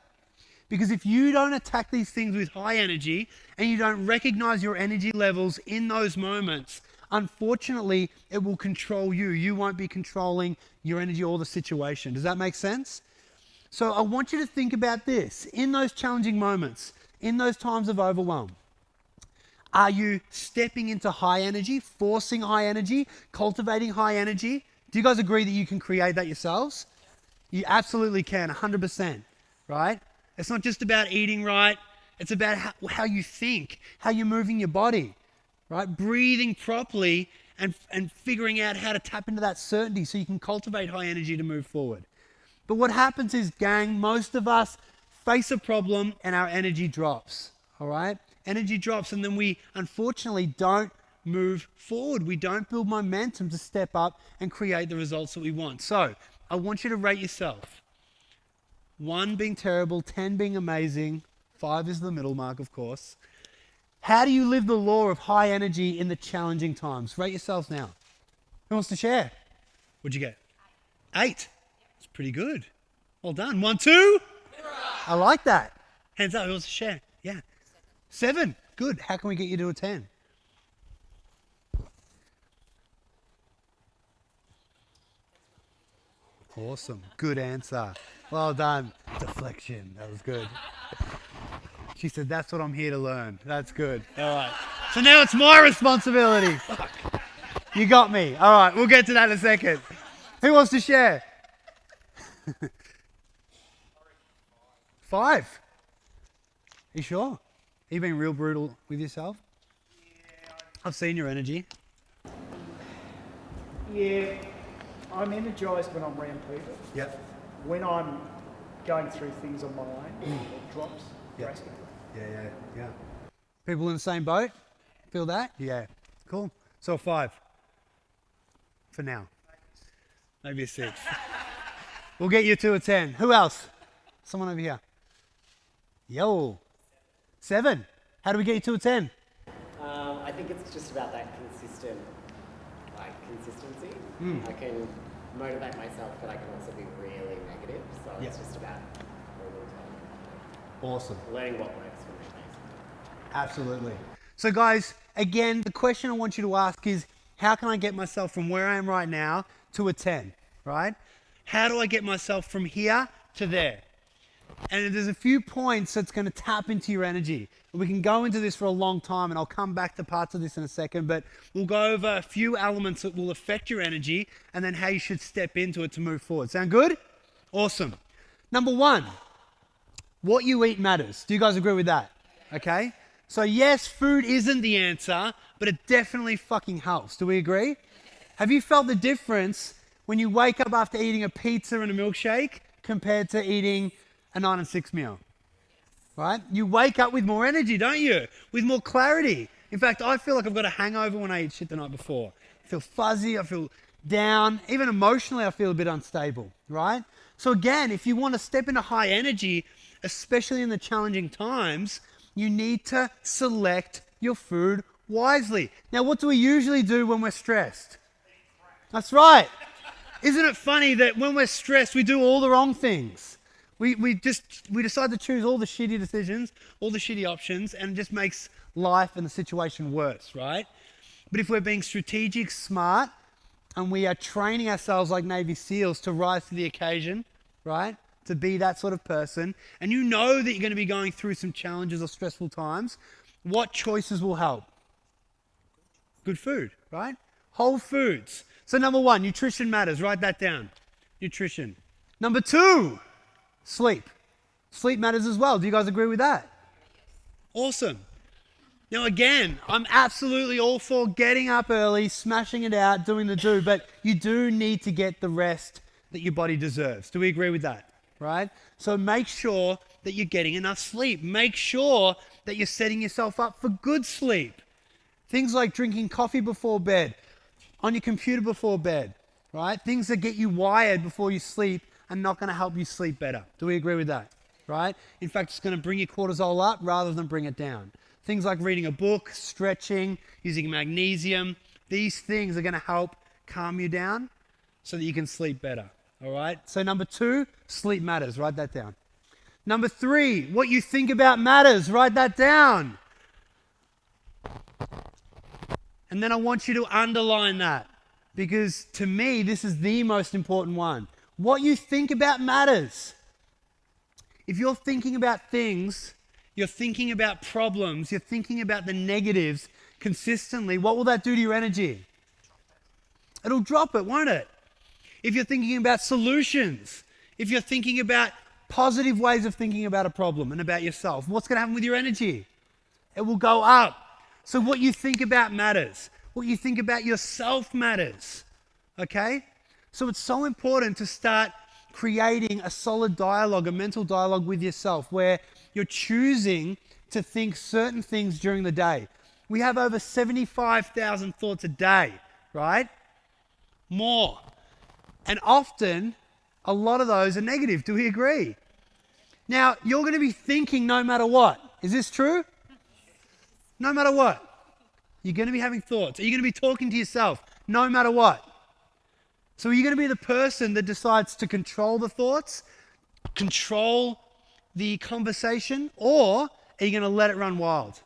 Because if you don't attack these things with high energy and you don't recognize your energy levels in those moments, unfortunately, it will control you. You won't be controlling your energy or the situation. Does that make sense? So I want you to think about this. In those challenging moments, in those times of overwhelm, are you stepping into high energy, forcing high energy, cultivating high energy? Do you guys agree that you can create that yourselves? You absolutely can, 100%, right? It's not just about eating right. It's about how you think, how you're moving your body, right? Breathing properly and figuring out how to tap into that certainty so you can cultivate high energy to move forward. But what happens is, gang, most of us face a problem and our energy drops, all right? Energy drops and then we unfortunately don't move forward. We don't build momentum to step up and create the results that we want. So I want you to rate yourself. 1 being terrible, 10 being amazing, 5 is the middle mark, of course. How do you live the law of high energy in the challenging times? Rate yourselves now. Who wants to share? What'd you get? 8. It's pretty good. Well done. 1, 2. I like that. Hands up. Who wants to share? Yeah. 7. Good. How can we get you to a 10? Awesome. Good answer. Well done. Deflection. That was good. She said, that's what I'm here to learn. That's good. All right. So now it's my responsibility. Fuck. You got me. All right. We'll get to that in a second. Who wants to share? 5. You sure? Are you being real brutal with yourself? Yeah, I've seen your energy. yeah. I'm energized when I'm around people. Yep. When I'm going through things on my own, it drops Yep. drastically. Yeah. People in the same boat? Feel that? Yeah. Cool. So a 5 for now. Maybe a 6. We'll get you to a 10. Who else? Someone over here. Yo. 7. How do we get you to a 10? I think it's just about that consistency. I can motivate myself, but I can also be really negative. So Yeah. it's just about Awesome. learning what works for me, basically. Absolutely. So guys, again, the question I want you to ask is, how can I get myself from where I am right now to a 10, right? How do I get myself from here to there? And there's a few points that's going to tap into your energy. And we can go into this for a long time, and I'll come back to parts of this in a second, but we'll go over a few elements that will affect your energy and then how you should step into it to move forward. Sound good? Awesome. Number 1, what you eat matters. Do you guys agree with that? Okay? So yes, food isn't the answer, but it definitely fucking helps. Do we agree? Have you felt the difference when you wake up after eating a pizza and a milkshake compared to eating a 9 and 6 meal? Right? You wake up with more energy, don't you? With more clarity. In fact, I feel like I've got a hangover when I eat shit the night before. I feel fuzzy, I feel down, even emotionally I feel a bit unstable, right? So again, if you want to step into high energy, especially in the challenging times, you need to select your food wisely. Now, what do we usually do when we're stressed? That's right. Isn't it funny that when we're stressed, we do all the wrong things? We decide to choose all the shitty decisions, all the shitty options, and it just makes life and the situation worse, right? But if we're being strategic, smart, and we are training ourselves like Navy SEALs to rise to the occasion, right? To be that sort of person, and you know that you're going to be going through some challenges or stressful times, what choices will help? Good food, right? Whole foods. So number 1, nutrition matters. Write that down. Nutrition. Number 2, sleep. Sleep matters as well. Do you guys agree with that? Awesome. Now again, I'm absolutely all for getting up early, smashing it out, doing the do, but you do need to get the rest that your body deserves. Do we agree with that? Right? So make sure that you're getting enough sleep. Make sure that you're setting yourself up for good sleep. Things like drinking coffee before bed, on your computer before bed, right? Things that get you wired before you sleep are not going to help you sleep better. Do we agree with that? Right? In fact, it's going to bring your cortisol up rather than bring it down. Things like reading a book, stretching, using magnesium, these things are going to help calm you down so that you can sleep better. All right? So number 2, sleep matters. Write that down. Number 3, what you think about matters. Write that down. And then I want you to underline that, because to me, this is the most important one. What you think about matters. If you're thinking about things, you're thinking about problems, you're thinking about the negatives consistently, what will that do to your energy? It'll drop it, won't it? If you're thinking about solutions, if you're thinking about positive ways of thinking about a problem and about yourself, what's going to happen with your energy? It will go up. So what you think about matters. What you think about yourself matters. Okay? So it's so important to start creating a solid dialogue, a mental dialogue with yourself, where you're choosing to think certain things during the day. We have over 75,000 thoughts a day, right? More. And often, a lot of those are negative. Do we agree? Now, you're going to be thinking no matter what. Is this true? No matter what. You're going to be having thoughts. Are you going to be talking to yourself no matter what? So are you going to be the person that decides to control the thoughts, control the conversation, or are you going to let it run wild?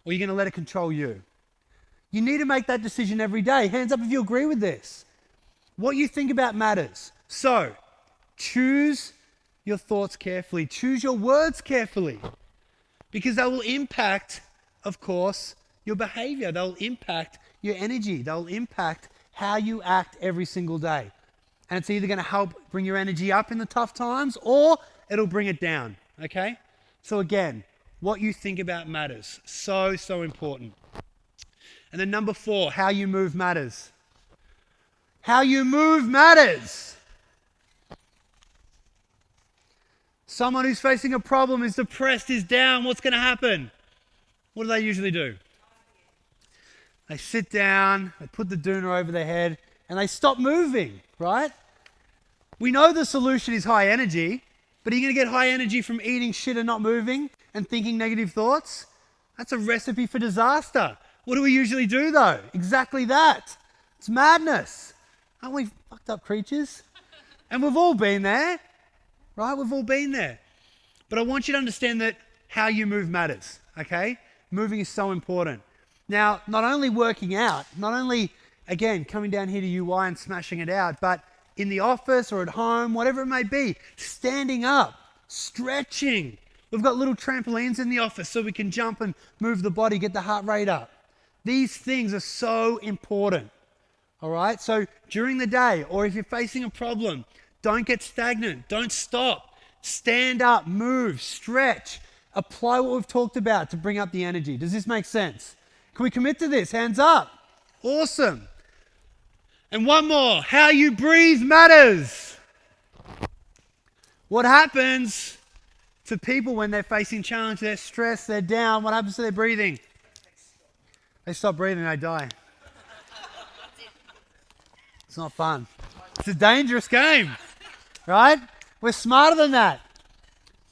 Or are you going to let it control you? You need to make that decision every day. Hands up if you agree with this. What you think about matters. So, choose your thoughts carefully. Choose your words carefully. Because they will impact, of course, your behavior. They'll impact your energy. They'll impact how you act every single day. And it's either going to help bring your energy up in the tough times, or it'll bring it down. Okay? So again, what you think about matters. So, so important. And then number 4, how you move matters. How you move matters. Someone who's facing a problem, is depressed, is down, what's going to happen? What do they usually do? They sit down, they put the doona over their head, and they stop moving, right? We know the solution is high energy, but are you going to get high energy from eating shit and not moving and thinking negative thoughts? That's a recipe for disaster. What do we usually do though? Exactly that. It's madness. Aren't we fucked up creatures? And we've all been there, right? We've all been there. But I want you to understand that how you move matters, okay? Moving is so important. Now, not only working out, not only, again, coming down here to UI and smashing it out, but in the office or at home, whatever it may be, standing up, stretching. We've got little trampolines in the office so we can jump and move the body, get the heart rate up. These things are so important, all right? So during the day, or if you're facing a problem, don't get stagnant, don't stop. Stand up, move, stretch, apply what we've talked about to bring up the energy. Does this make sense? Can we commit to this? Hands up. Awesome. And one more, how you breathe matters. What happens to people when they're facing challenge, they're stressed, they're down, what happens to their breathing? They stop breathing, they die. It's not fun. It's a dangerous game, right? We're smarter than that.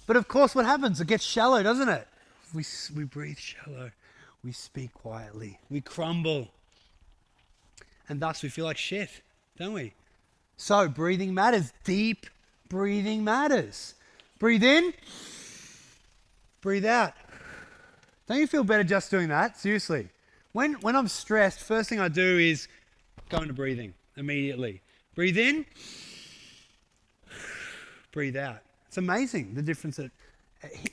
But of course, what happens? It gets shallow, doesn't it? We breathe shallow. We speak quietly. We crumble. And thus we feel like shit, don't we? So breathing matters. Deep breathing matters. Breathe in. Breathe out. Don't you feel better just doing that? Seriously. When I'm stressed, first thing I do is go into breathing immediately. Breathe in. Breathe out. It's amazing the difference. It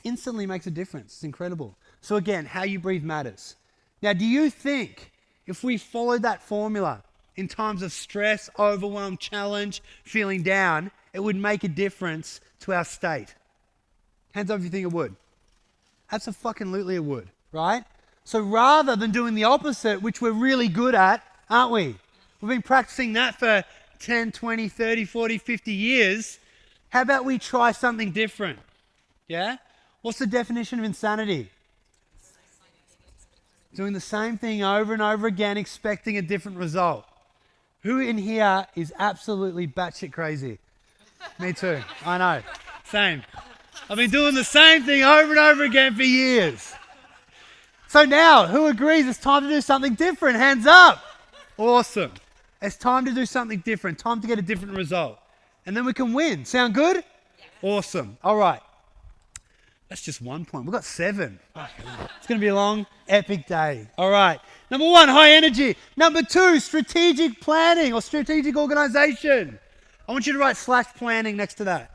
instantly makes a difference. It's incredible. So again, how you breathe matters. Now, do you think if we followed that formula in times of stress, overwhelm, challenge, feeling down, it would make a difference to our state? Hands up if you think it would. Absolutely it would, right? So rather than doing the opposite, which we're really good at, aren't we? We've been practicing that for 10, 20, 30, 40, 50 years. How about we try something different? Yeah? What's the definition of insanity? Doing the same thing over and over again, expecting a different result. Who in here is absolutely batshit crazy? Me too. I know. Same. I've been doing the same thing over and over again for years. So now, who agrees it's time to do something different? Hands up. Awesome. It's time to do something different. Time to get a different result. And then we can win. Sound good? Yes. Awesome. All right. That's just 1 point. We've got 7. It's going to be a long, epic day. All right. Number 1, high energy. Number 2, strategic planning or strategic organization. I want you to write /planning next to that.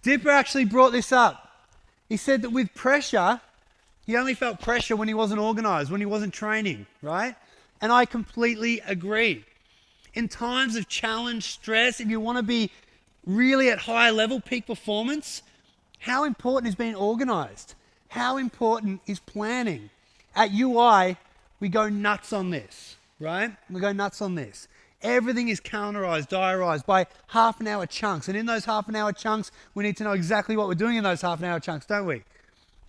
Dipper actually brought this up. He said that with pressure, he only felt pressure when he wasn't organized, when he wasn't training, right? And I completely agree. In times of challenge, stress, if you want to be really at high level, peak performance, how important is being organized? How important is planning? At UI, we go nuts on this, right? We go nuts on this. Everything is calendarized, diarized by half-an-hour chunks. And in those half-an-hour chunks, we need to know exactly what we're doing in those half-an-hour chunks, don't we?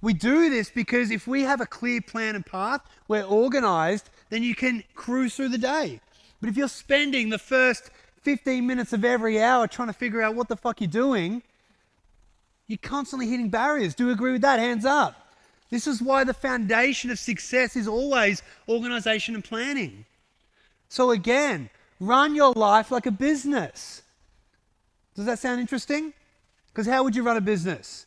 We do this because if we have a clear plan and path, we're organized, then you can cruise through the day. But if you're spending the first 15 minutes of every hour trying to figure out what the fuck you're doing, you're constantly hitting barriers. Do you agree with that? Hands up. This is why the foundation of success is always organization and planning. So again, run your life like a business. Does that sound interesting? Because how would you run a business?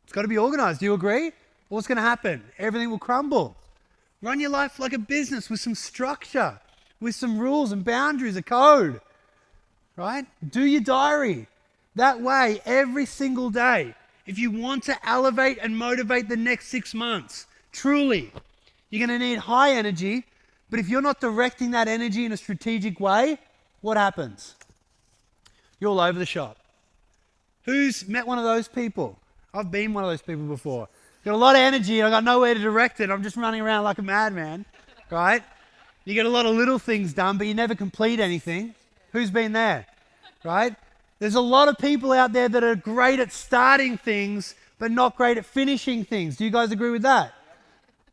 It's got to be organized. Do you agree? What's going to happen? Everything will crumble. Run your life like a business with some structure, with some rules and boundaries, a code, right? Do your diary. That way, every single day, if you want to elevate and motivate the next 6 months, truly, you're going to need high energy. But if you're not directing that energy in a strategic way, what happens? You're all over the shop. Who's met one of those people? I've been one of those people before. Got a lot of energy and I got nowhere to direct it. I'm just running around like a madman, right? You get a lot of little things done, but you never complete anything. Who's been there? right? There's a lot of people out there that are great at starting things, but not great at finishing things. Do you guys agree with that?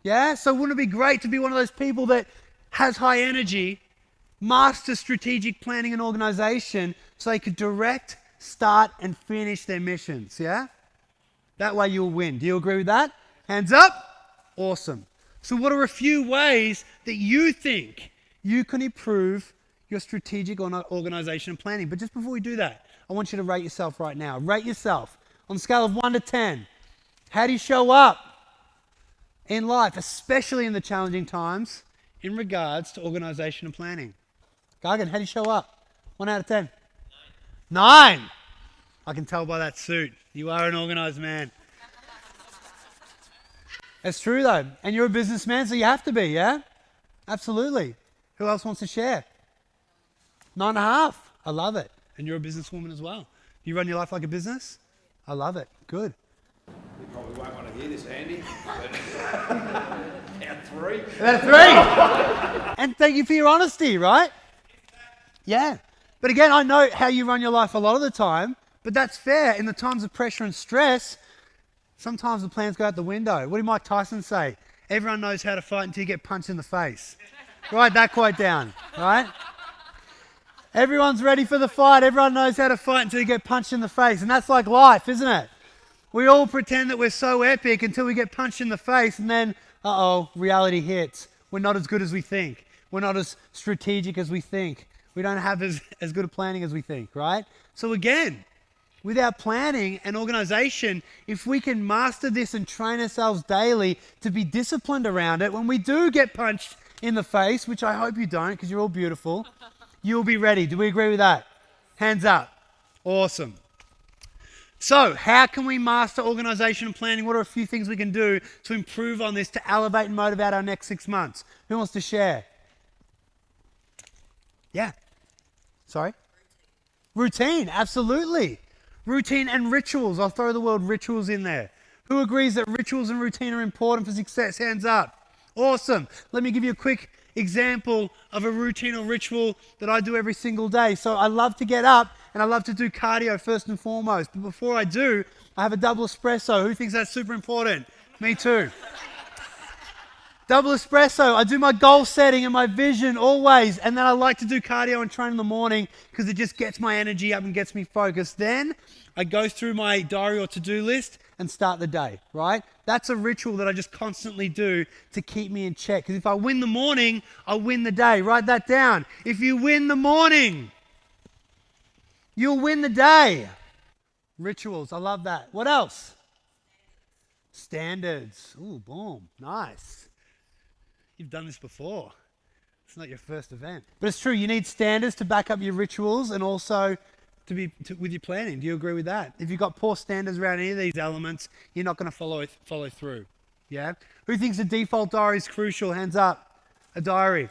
Yeah? So wouldn't it be great to be one of those people that has high energy, master strategic planning and organization so they could direct, start, and finish their missions, yeah? That way you'll win. Do you agree with that? Hands up? Awesome. So what are a few ways that you think you can improve your strategic organization and planning? But just before we do that, I want you to rate yourself right now. Rate yourself on a scale of 1 to 10. How do you show up in life, especially in the challenging times, in regards to organization and planning? Gargan, how do you show up? 1 out of 10. 9. I can tell by that suit. You are an organized man. It's true though. And you're a businessman, so you have to be, yeah? Absolutely. Who else wants to share? 9.5. I love it. And you're a businesswoman as well. You run your life like a business? I love it. Good. You probably won't want to hear this, Andy. Out 3. That's 3. And thank you for your honesty, right? Yeah. But again, I know how you run your life a lot of the time, but that's fair. In the times of pressure and stress, sometimes the plans go out the window. What did Mike Tyson say? Everyone knows how to fight until you get punched in the face. Write that quote down, right? Everyone's ready for the fight. Everyone knows how to fight until you get punched in the face. And that's like life, isn't it? We all pretend that we're so epic until we get punched in the face, and then, reality hits. We're not as good as we think. We're not as strategic as we think. We don't have as good a planning as we think, right? So again, with our planning and organization, if we can master this and train ourselves daily to be disciplined around it, when we do get punched in the face, which I hope you don't because you're all beautiful, you'll be ready. Do we agree with that? Hands up. Awesome. So how can we master organization and planning? What are a few things we can do to improve on this, to elevate and motivate our next 6 months? Who wants to share? Yeah. Sorry? Routine, absolutely. Routine and rituals. I'll throw the word rituals in there. Who agrees that rituals and routine are important for success? Hands up. Awesome. Let me give you a quick example of a routine or ritual that I do every single day. So I love to get up and I love to do cardio first and foremost. But before I do, I have a double espresso. Who thinks that's super important? Me too. Double espresso. I do my goal setting and my vision always. And then I like to do cardio and train in the morning because it just gets my energy up and gets me focused. Then I go through my diary or to-do list and start the day, right? That's a ritual that I just constantly do to keep me in check. Because if I win the morning, I win the day. Write that down. If you win the morning, you'll win the day. Rituals. I love that. What else? Standards. Ooh, boom. Nice. You've done this before. It's not your first event. But it's true. You need standards to back up your rituals and also with your planning. Do you agree with that? If you've got poor standards around any of these elements, you're not going to follow through. Yeah? Who thinks a default diary is crucial? Hands up. A diary.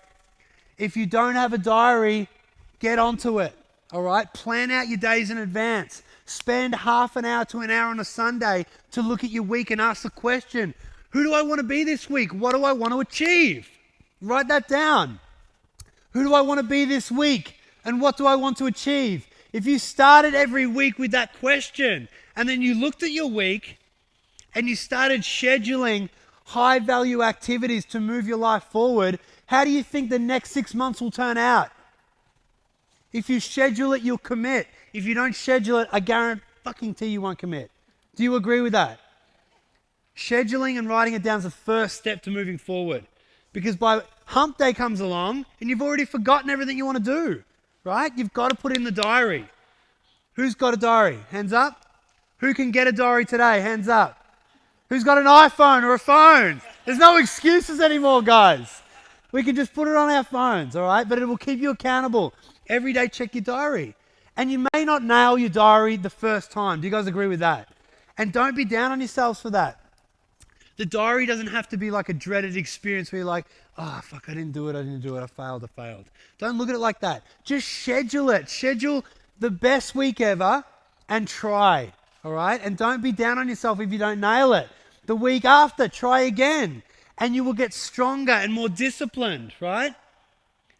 If you don't have a diary, get onto it. All right? Plan out your days in advance. Spend half an hour to an hour on a Sunday to look at your week and ask the question, who do I want to be this week? What do I want to achieve? Write that down. Who do I want to be this week? And what do I want to achieve? If you started every week with that question and then you looked at your week and you started scheduling high value activities to move your life forward, how do you think the next 6 months will turn out? If you schedule it, you'll commit. If you don't schedule it, I guarantee you won't commit. Do you agree with that? Scheduling and writing it down is the first step to moving forward. Because by hump day comes along and you've already forgotten everything you want to do, right? You've got to put it in the diary. Who's got a diary? Hands up. Who can get a diary today? Hands up. Who's got an iPhone or a phone? There's no excuses anymore, guys. We can just put it on our phones, all right? But it will keep you accountable. Every day, check your diary. And you may not nail your diary the first time. Do you guys agree with that? And don't be down on yourselves for that. The diary doesn't have to be like a dreaded experience where you're like, oh, fuck, I didn't do it, I failed. Don't look at it like that. Just schedule it. Schedule the best week ever and try, all right? And don't be down on yourself if you don't nail it. The week after, try again. And you will get stronger and more disciplined, right?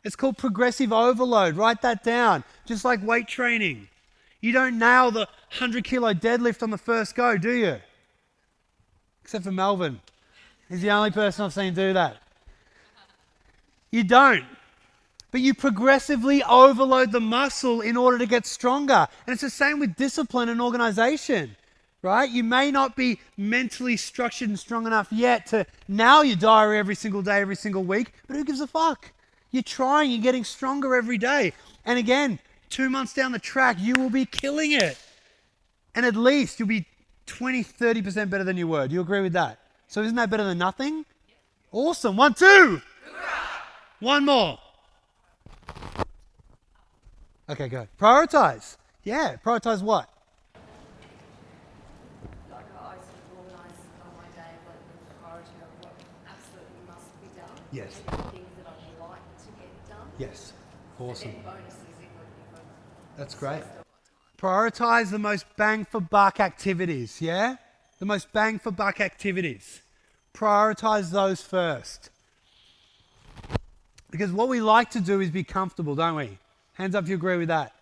It's called progressive overload. Write that down. Just like weight training. You don't nail the 100-kilo deadlift on the first go, do you? Except for Melvin. He's the only person I've seen do that. You don't. But you progressively overload the muscle in order to get stronger. And it's the same with discipline and organization, right? You may not be mentally structured and strong enough yet to nail your diary every single day, every single week, but who gives a fuck? You're trying, you're getting stronger every day. And again, 2 months down the track, you will be killing it. And at least you'll be 20, 30% better than you were. Do you agree with that? So isn't that better than nothing? Awesome. 1, 2. One more. Okay, go. Prioritise. Yeah, prioritise what? Like I sort of organise on my day like the priority of what absolutely must be done. Yes. And the things that I would like to get done. Yes. Awesome. And then bonuses if That's great. Prioritise the most bang for buck activities, yeah? The most bang for buck activities. Prioritise those first. Because what we like to do is be comfortable, don't we? Hands up if you agree with that.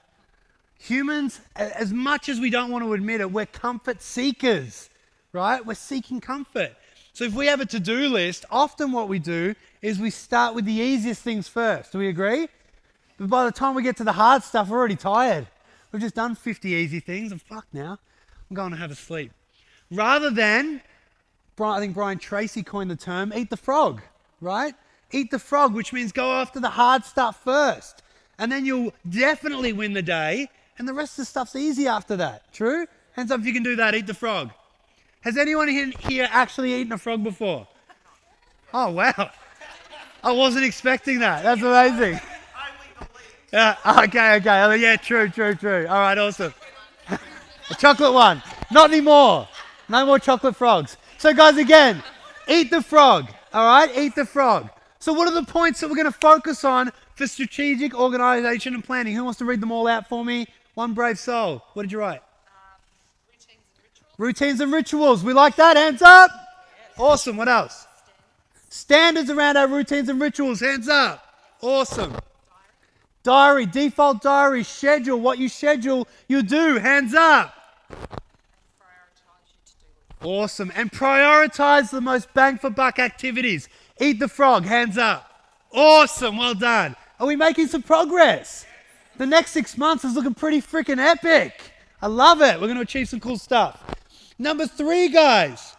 Humans, as much as we don't want to admit it, we're comfort seekers, right? We're seeking comfort. So if we have a to-do list, often what we do is we start with the easiest things first. Do we agree? But by the time we get to the hard stuff, we're already tired. We've just done 50 easy things. I'm fucked now. I'm going to have a sleep. Rather than, I think Brian Tracy coined the term, eat the frog, right? Eat the frog, which means go after the hard stuff first. And then you'll definitely win the day. And the rest of the stuff's easy after that. True? Hands up if you can do that. Eat the frog. Has anyone here actually eaten a frog before? Oh, wow. I wasn't expecting that. That's amazing. Yeah, okay. Yeah, true. All right, awesome. A chocolate one. Not anymore. No more chocolate frogs. So guys, again, eat the frog. All right, eat the frog. So what are the points that we're going to focus on for strategic organization and planning? Who wants to read them all out for me? One brave soul. What did you write? routines and rituals. Routines and rituals. We like that. Hands up. Awesome. What else? Standards around our routines and rituals. Hands up. Awesome. Diary, default diary, schedule. What you schedule, you do. Hands up. Prioritise your to-do list. Awesome. And prioritize the most bang for buck activities. Eat the frog. Hands up. Awesome. Well done. Are we making some progress? The next 6 months is looking pretty freaking epic. I love it. We're going to achieve some cool stuff. Number 3, guys.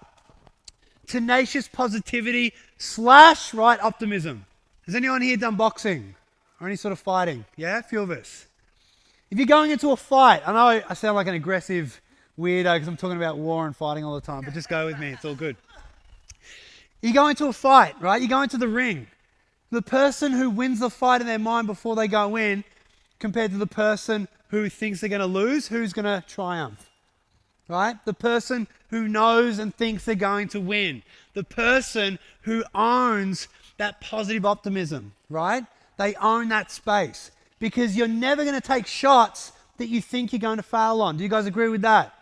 Tenacious positivity / right optimism. Has anyone here done boxing or any sort of fighting? Yeah, a few of us. If you're going into a fight, I know I sound like an aggressive weirdo because I'm talking about war and fighting all the time, but just go with me. It's all good. You go into a fight, right? You go into the ring. The person who wins the fight in their mind before they go in compared to the person who thinks they're going to lose, who's going to triumph? Right? The person who knows and thinks they're going to win. The person who owns that positive optimism, right? They own that space because you're never going to take shots that you think you're going to fail on. Do you guys agree with that?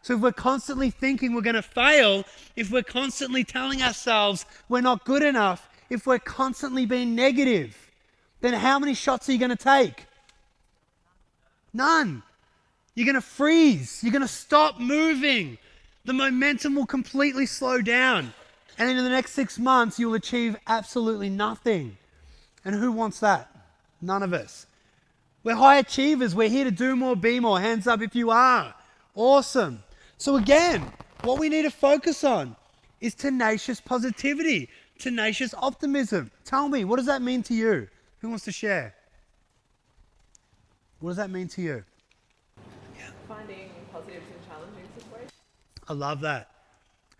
So if we're constantly thinking we're going to fail, if we're constantly telling ourselves we're not good enough, if we're constantly being negative, then how many shots are you going to take? None. You're going to freeze. You're going to stop moving. The momentum will completely slow down. And in the next 6 months, you'll achieve absolutely nothing. And who wants that? None of us. We're high achievers. We're here to do more, be more. Hands up if you are. Awesome. So again, what we need to focus on is tenacious positivity, tenacious optimism. Tell me, what does that mean to you? Who wants to share? What does that mean to you? Finding positives in challenging situations. I love that.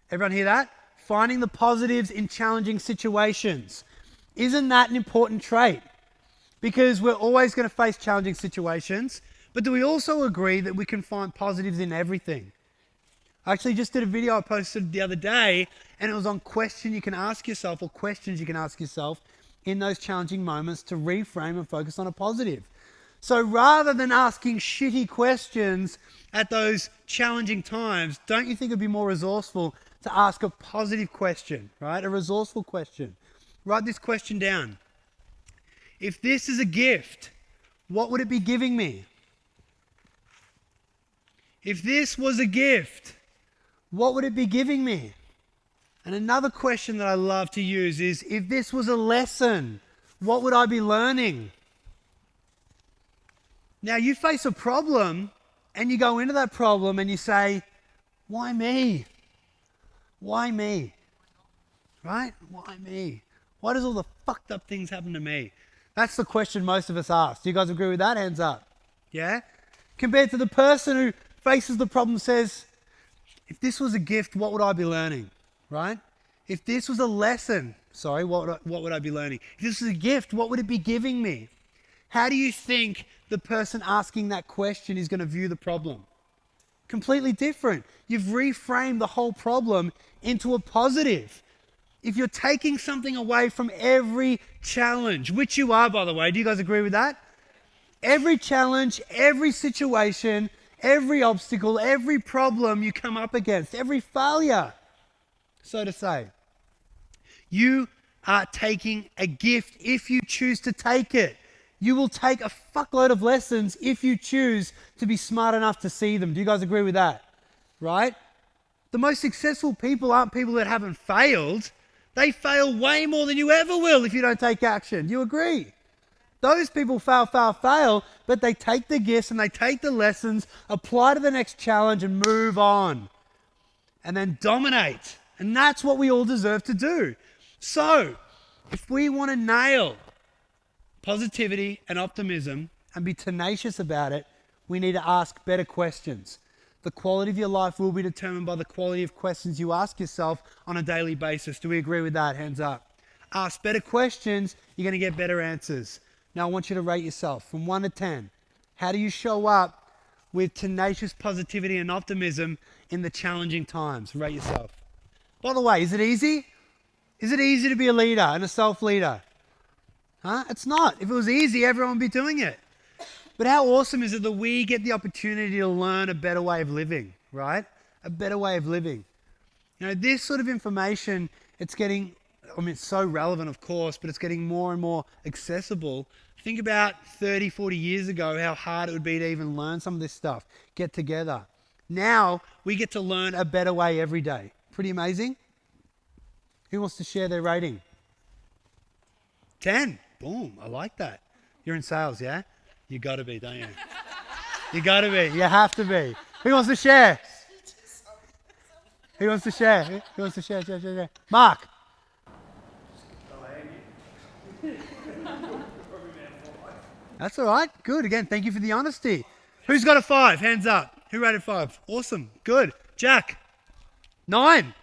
Everyone hear that? Finding the positives in challenging situations. Isn't that an important trait? Because we're always going to face challenging situations, but do we also agree that we can find positives in everything? I actually just did a video I posted the other day, and it was on questions you can ask yourself in those challenging moments to reframe and focus on a positive. So rather than asking shitty questions at those challenging times, don't you think it'd be more resourceful to ask a positive question, right? A resourceful question. Write this question down. If this is a gift, what would it be giving me? If this was a gift, what would it be giving me? And another question that I love to use is, if this was a lesson, what would I be learning? Now, you face a problem and you go into that problem and you say, why me? Why me? Right? Why me? Why does all the fucked up things happen to me? That's the question most of us ask. Do you guys agree with that? Hands up. Yeah? Compared to the person who faces the problem and says, if this was a gift, what would I be learning? Right? If this was a lesson, what would I be learning? If this was a gift, what would it be giving me? How do you think the person asking that question is going to view the problem? Completely different. You've reframed the whole problem into a positive. If you're taking something away from every challenge, which you are, by the way, do you guys agree with that? Every challenge, every situation, every obstacle, every problem you come up against, every failure, so to say, you are taking a gift if you choose to take it. You will take a fuckload of lessons if you choose to be smart enough to see them. Do you guys agree with that? Right? The most successful people aren't people that haven't failed. They fail way more than you ever will if you don't take action. Do you agree? Those people fail, but they take the gifts and they take the lessons, apply to the next challenge and move on. And then dominate. And that's what we all deserve to do. So, if we want to nail positivity and optimism and be tenacious about it, we need to ask better questions. The quality of your life will be determined by the quality of questions you ask yourself on a daily basis. Do we agree with that? Hands up. Ask better questions, you're going to get better answers. Now I want you to rate yourself from 1 to 10. How do you show up with tenacious positivity and optimism in the challenging times? Rate yourself. By the way, is it easy? Is it easy to be a leader and a self-leader? Huh? It's not. If it was easy, everyone would be doing it. But how awesome is it that we get the opportunity to learn a better way of living, right? A better way of living. You know, this sort of information, it's so relevant, of course, but it's getting more and more accessible. Think about 30, 40 years ago, how hard it would be to even learn some of this stuff, get together. Now, we get to learn a better way every day. Pretty amazing? Who wants to share their rating? 10. Boom, I like that. You're in sales, yeah? You got to be, don't you? You got to be. You have to be. Who wants to share? Who wants to share? Who wants to share? Share. Mark. That's all right. Good. Again, thank you for the honesty. Who's got a 5? Hands up. Who rated 5? Awesome. Good. Jack. 9.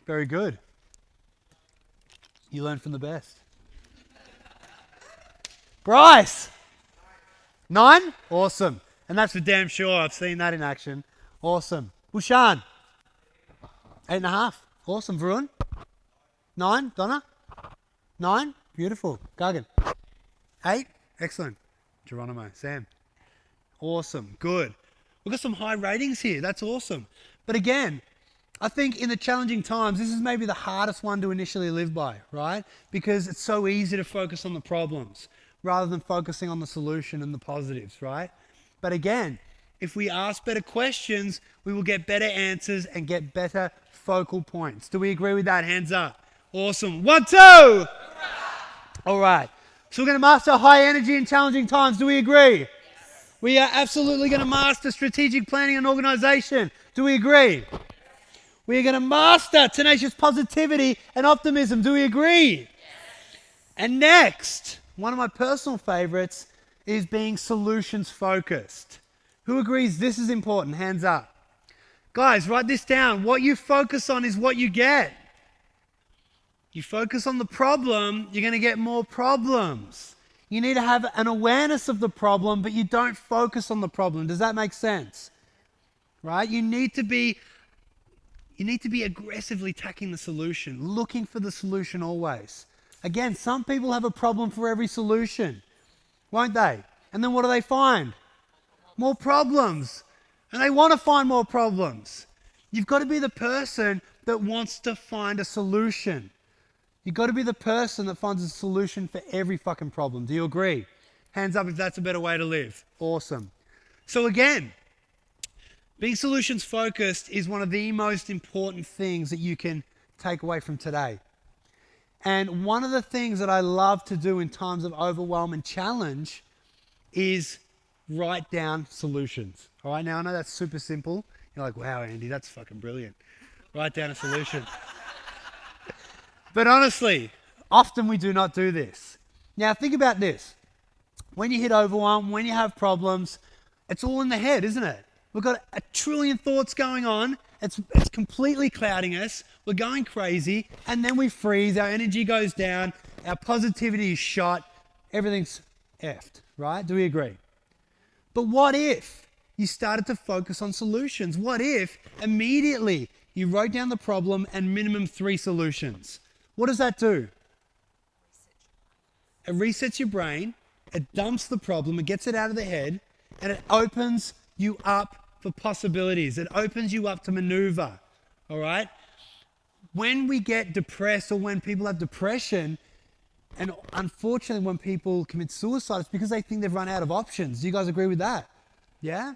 Very good. You learn from the best. Bryce. 9? Awesome. And that's for damn sure. I've seen that in action. Awesome. Bushan. 8.5. Awesome. Varun. 9. Donna. 9. Beautiful. Gargan. 8. Excellent. Geronimo. Sam. Awesome. Good. We've got some high ratings here. That's awesome. But again, I think in the challenging times, this is maybe the hardest one to initially live by, right? Because it's so easy to focus on the problems rather than focusing on the solution and the positives, right? But again, if we ask better questions, we will get better answers and get better focal points. Do we agree with that? Hands up. Awesome. 1, 2. All right. So we're going to master high energy in challenging times. Do we agree? Yes. We are absolutely going to master strategic planning and organization. Do we agree? Yes. We are going to master tenacious positivity and optimism. Do we agree? Yes. And next, one of my personal favorites is being solutions focused. Who agrees this is important? Hands up. Guys, write this down. What you focus on is what you get. You focus on the problem, you're going to get more problems. You need to have an awareness of the problem, but you don't focus on the problem. Does that make sense? Right? You need to be aggressively attacking the solution, looking for the solution always. Again, some people have a problem for every solution, won't they? And then what do they find? More problems. And they want to find more problems. You've got to be the person that wants to find a solution. You've got to be the person that finds a solution for every fucking problem. Do you agree? Hands up if that's a better way to live. Awesome. So again, being solutions focused is one of the most important things that you can take away from today. And one of the things that I love to do in times of overwhelm and challenge is write down solutions. All right, now I know that's super simple. You're like, wow, Andy, that's fucking brilliant. Write down a solution. But honestly, often we do not do this. Now think about this. When you hit overwhelm, when you have problems, it's all in the head, isn't it? We've got a trillion thoughts going on. It's completely clouding us. We're going crazy. And then we freeze. Our energy goes down. Our positivity is shot. Everything's effed, right? Do we agree? But what if you started to focus on solutions? What if immediately you wrote down the problem and minimum 3 solutions? What does that do? It resets your brain. It dumps the problem. It gets it out of the head. And it opens you up for possibilities. It opens you up to maneuver. All right? When we get depressed or when people have depression, and unfortunately when people commit suicide, it's because they think they've run out of options. Do you guys agree with that? Yeah?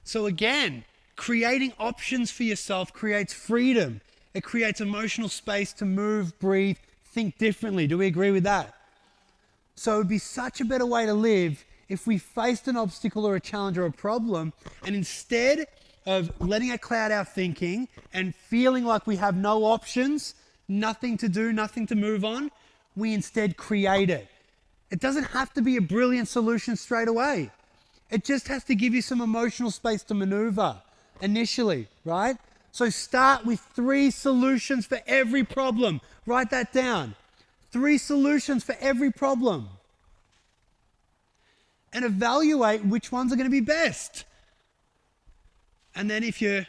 So again, creating options for yourself creates freedom. It creates emotional space to move, breathe, think differently. Do we agree with that? So it would be such a better way to live if we faced an obstacle or a challenge or a problem, and instead of letting it cloud our thinking and feeling like we have no options, nothing to do, nothing to move on, we instead create it. It doesn't have to be a brilliant solution straight away. It just has to give you some emotional space to maneuver initially, right? So start with 3 solutions for every problem. Write that down. 3 solutions for every problem. And evaluate which ones are going to be best. And then if you're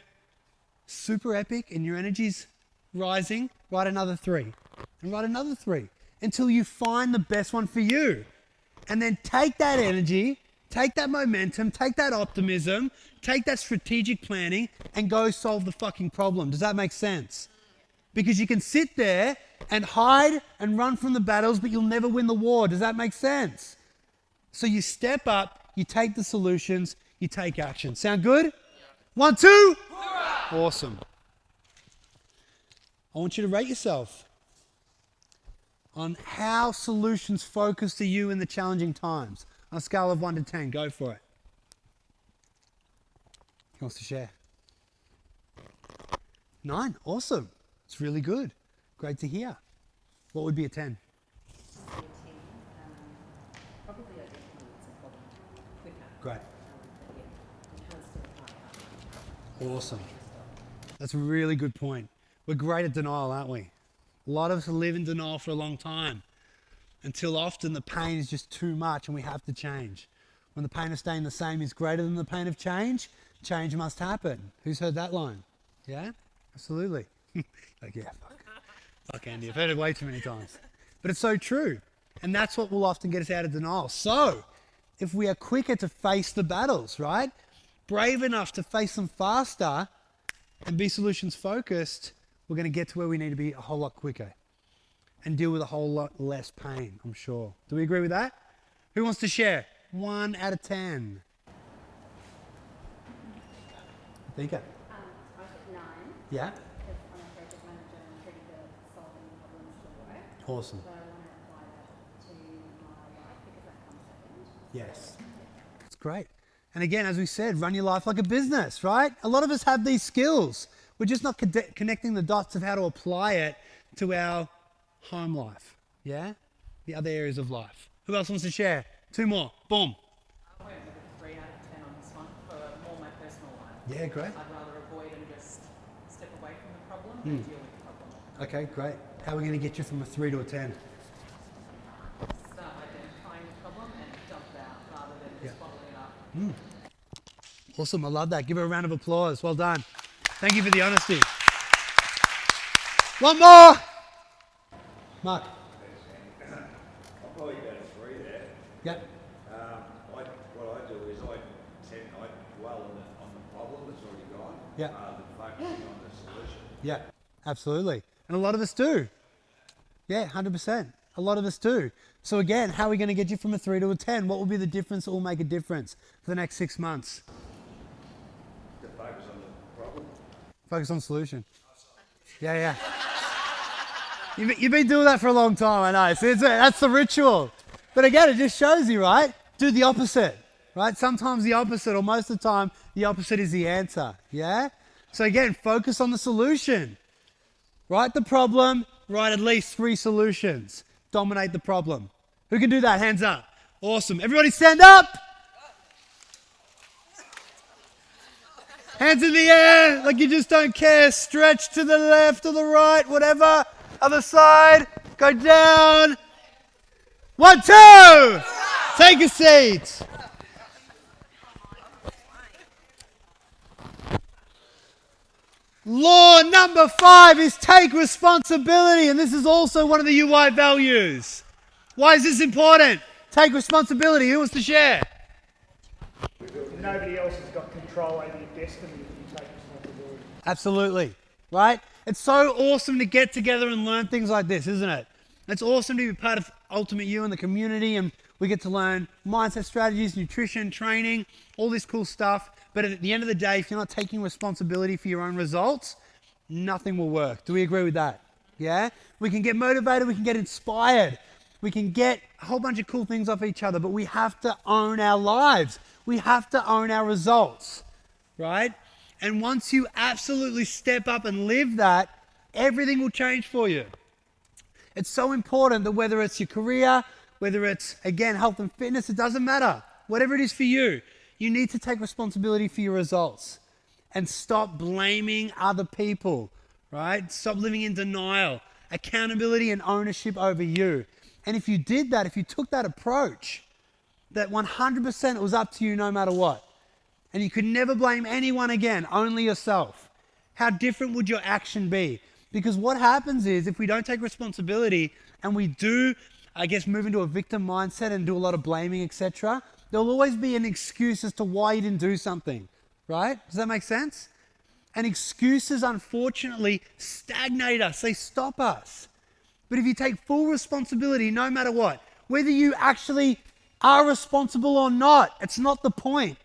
super epic and your energy's rising, write another 3. And write another 3 until you find the best one for you. And then take that energy, take that momentum, take that optimism, take that strategic planning and go solve the fucking problem. Does that make sense? Because you can sit there and hide and run from the battles, but you'll never win the war. Does that make sense? So you step up, you take the solutions, you take action. Sound good? 1, 2. Hoorah! Awesome. I want you to rate yourself on how solutions focus to you in the challenging times. On a scale of 1 to 10, go for it. Who wants to share? 9. Awesome. It's really good. Great to hear. What would be a 10? Probably identifying what's a problem quicker. Great. But yeah, Awesome. That's a really good point. We're great at denial, aren't we? A lot of us live in denial for a long time until often the pain is just too much and we have to change. When the pain of staying the same is greater than the pain of change, change must happen. Who's heard that line? Yeah? Absolutely. Like, yeah, fuck Andy. I've heard it way too many times. But it's so true. And that's what will often get us out of denial. So, if we are quicker to face the battles, right? Brave enough to face them faster and be solutions focused, we're going to get to where we need to be a whole lot quicker and deal with a whole lot less pain, I'm sure. Do we agree with that? Who wants to share? 1 out of 10. Think it. I was at 9. Yeah? Because I'm a project manager and pretty good at solving problems for work. Awesome. But I want to apply that to my life because that comes second. Yes. It's great. And again, as we said, run your life like a business, right? A lot of us have these skills. We're just not connecting the dots of how to apply it to our home life, yeah? The other areas of life. Who else wants to share? 2 more. Boom. I went with a 3 out of 10 on this one for more my personal life. Yeah, great. I'd rather avoid and just step away from the problem than deal with the problem. Okay, great. How are we going to get you from a 3 to a 10? Start identifying the problem and dump it out rather than just Yeah. bottling it up. Awesome. I love that. Give her a round of applause. Well done. Thank you for the honesty. 1 more. Mark. I'll probably go to 3 there. Yep. What I do is I dwell on the problem that's already gone, Yeah. rather than focusing on the solution. Yeah, absolutely. And a lot of us do. Yeah, 100%. A lot of us do. So again, how are we going to get you from a 3 to a 10? What will be the difference that will make a difference for the next 6 months? To focus on the problem. Focus on solution. Yeah. You've been doing that for a long time, I know. So that's the ritual. But again, it just shows you, right? Do the opposite, right? Sometimes the opposite, or most of the time, the opposite is the answer, yeah? So again, focus on the solution. Write the problem, write at least 3 solutions. Dominate the problem. Who can do that? Hands up. Awesome. Everybody stand up. Hands in the air like you just don't care. Stretch to the left or the right, whatever. Other side. Go down. 1, 2. Take a seat. Law number 5 is take responsibility, and this is also one of the UI values. Why is this important? Take responsibility. Who wants to share? Nobody else has got control over your destiny if you take responsibility. Absolutely, right? It's so awesome to get together and learn things like this, isn't it? It's awesome to be part of Ultimate You and the community, and we get to learn mindset strategies, nutrition, training, all this cool stuff. But at the end of the day, if you're not taking responsibility for your own results, nothing will work. Do we agree with that? Yeah? We can get motivated, we can get inspired, we can get a whole bunch of cool things off each other, but we have to own our lives. We have to own our results, right? And once you absolutely step up and live that, everything will change for you. It's so important that whether it's your career, whether it's, again, health and fitness, it doesn't matter. Whatever it is for you, you need to take responsibility for your results and stop blaming other people, right? Stop living in denial. Accountability and ownership over you. And if you did that, if you took that approach, that 100% it was up to you no matter what, and you could never blame anyone again, only yourself, how different would your action be? Because what happens is if we don't take responsibility and we do, I guess, move into a victim mindset and do a lot of blaming, etc., there'll always be an excuse as to why you didn't do something, right? Does that make sense? And excuses, unfortunately, stagnate us. They stop us. But if you take full responsibility, no matter what, whether you actually are responsible or not, it's not the point.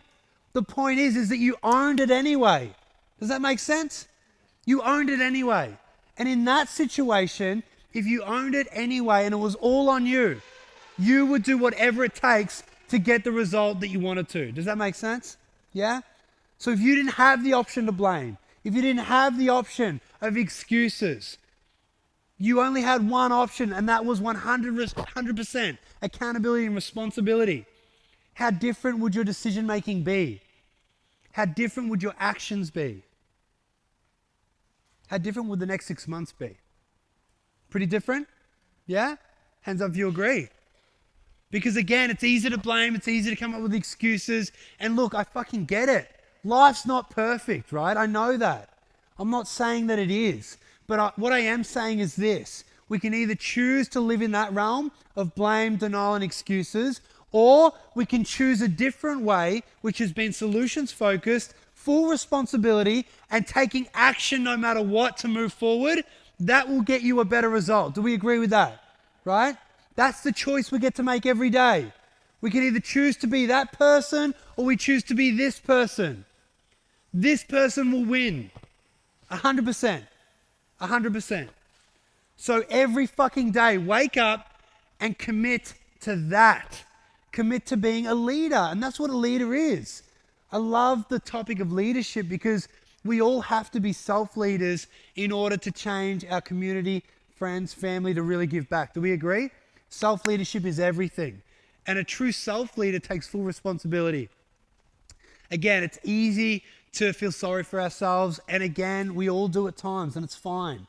The point is that you owned it anyway. Does that make sense? You owned it anyway. And in that situation, if you owned it anyway and it was all on you, you would do whatever it takes to get the result that you wanted to. Does that make sense? Yeah? So if you didn't have the option to blame, if you didn't have the option of excuses, you only had one option, and that was 100% accountability and responsibility. How different would your decision making be? How different would your actions be? How different would the next 6 months be? Pretty different? Yeah? Hands up if you agree. Because again, it's easy to blame, it's easy to come up with excuses. And look, I fucking get it. Life's not perfect, right? I know that. I'm not saying that it is. But what I am saying is this. We can either choose to live in that realm of blame, denial, and excuses, or we can choose a different way, which has been solutions focused, full responsibility, and taking action no matter what to move forward. That will get you a better result. Do we agree with that? Right? That's the choice we get to make every day. We can either choose to be that person or we choose to be this person. This person will win. 100%. 100%. So every fucking day, wake up and commit to that. Commit to being a leader. And that's what a leader is. I love the topic of leadership because we all have to be self-leaders in order to change our community, friends, family, to really give back. Do we agree? Self-leadership is everything. And a true self-leader takes full responsibility. Again, it's easy to feel sorry for ourselves. And again, we all do at times, and it's fine.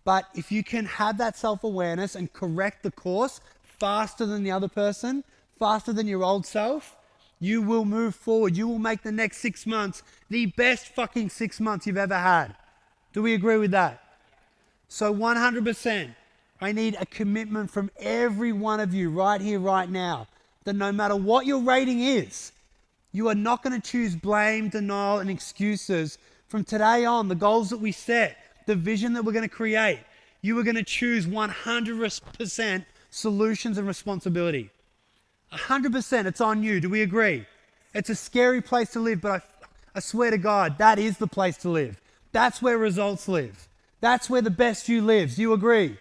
But if you can have that self-awareness and correct the course faster than the other person, faster than your old self, you will move forward. You will make the next 6 months the best fucking 6 months you've ever had. Do we agree with that? So 100%, I need a commitment from every one of you right here, right now, that no matter what your rating is, you are not going to choose blame, denial, and excuses from today on. The goals that we set, the vision that we're going to create, you are going to choose 100% solutions and responsibility. 100%, it's on you. Do we agree? It's a scary place to live, but I swear to God, that is the place to live. That's where results live. That's where the best you lives. Do you agree?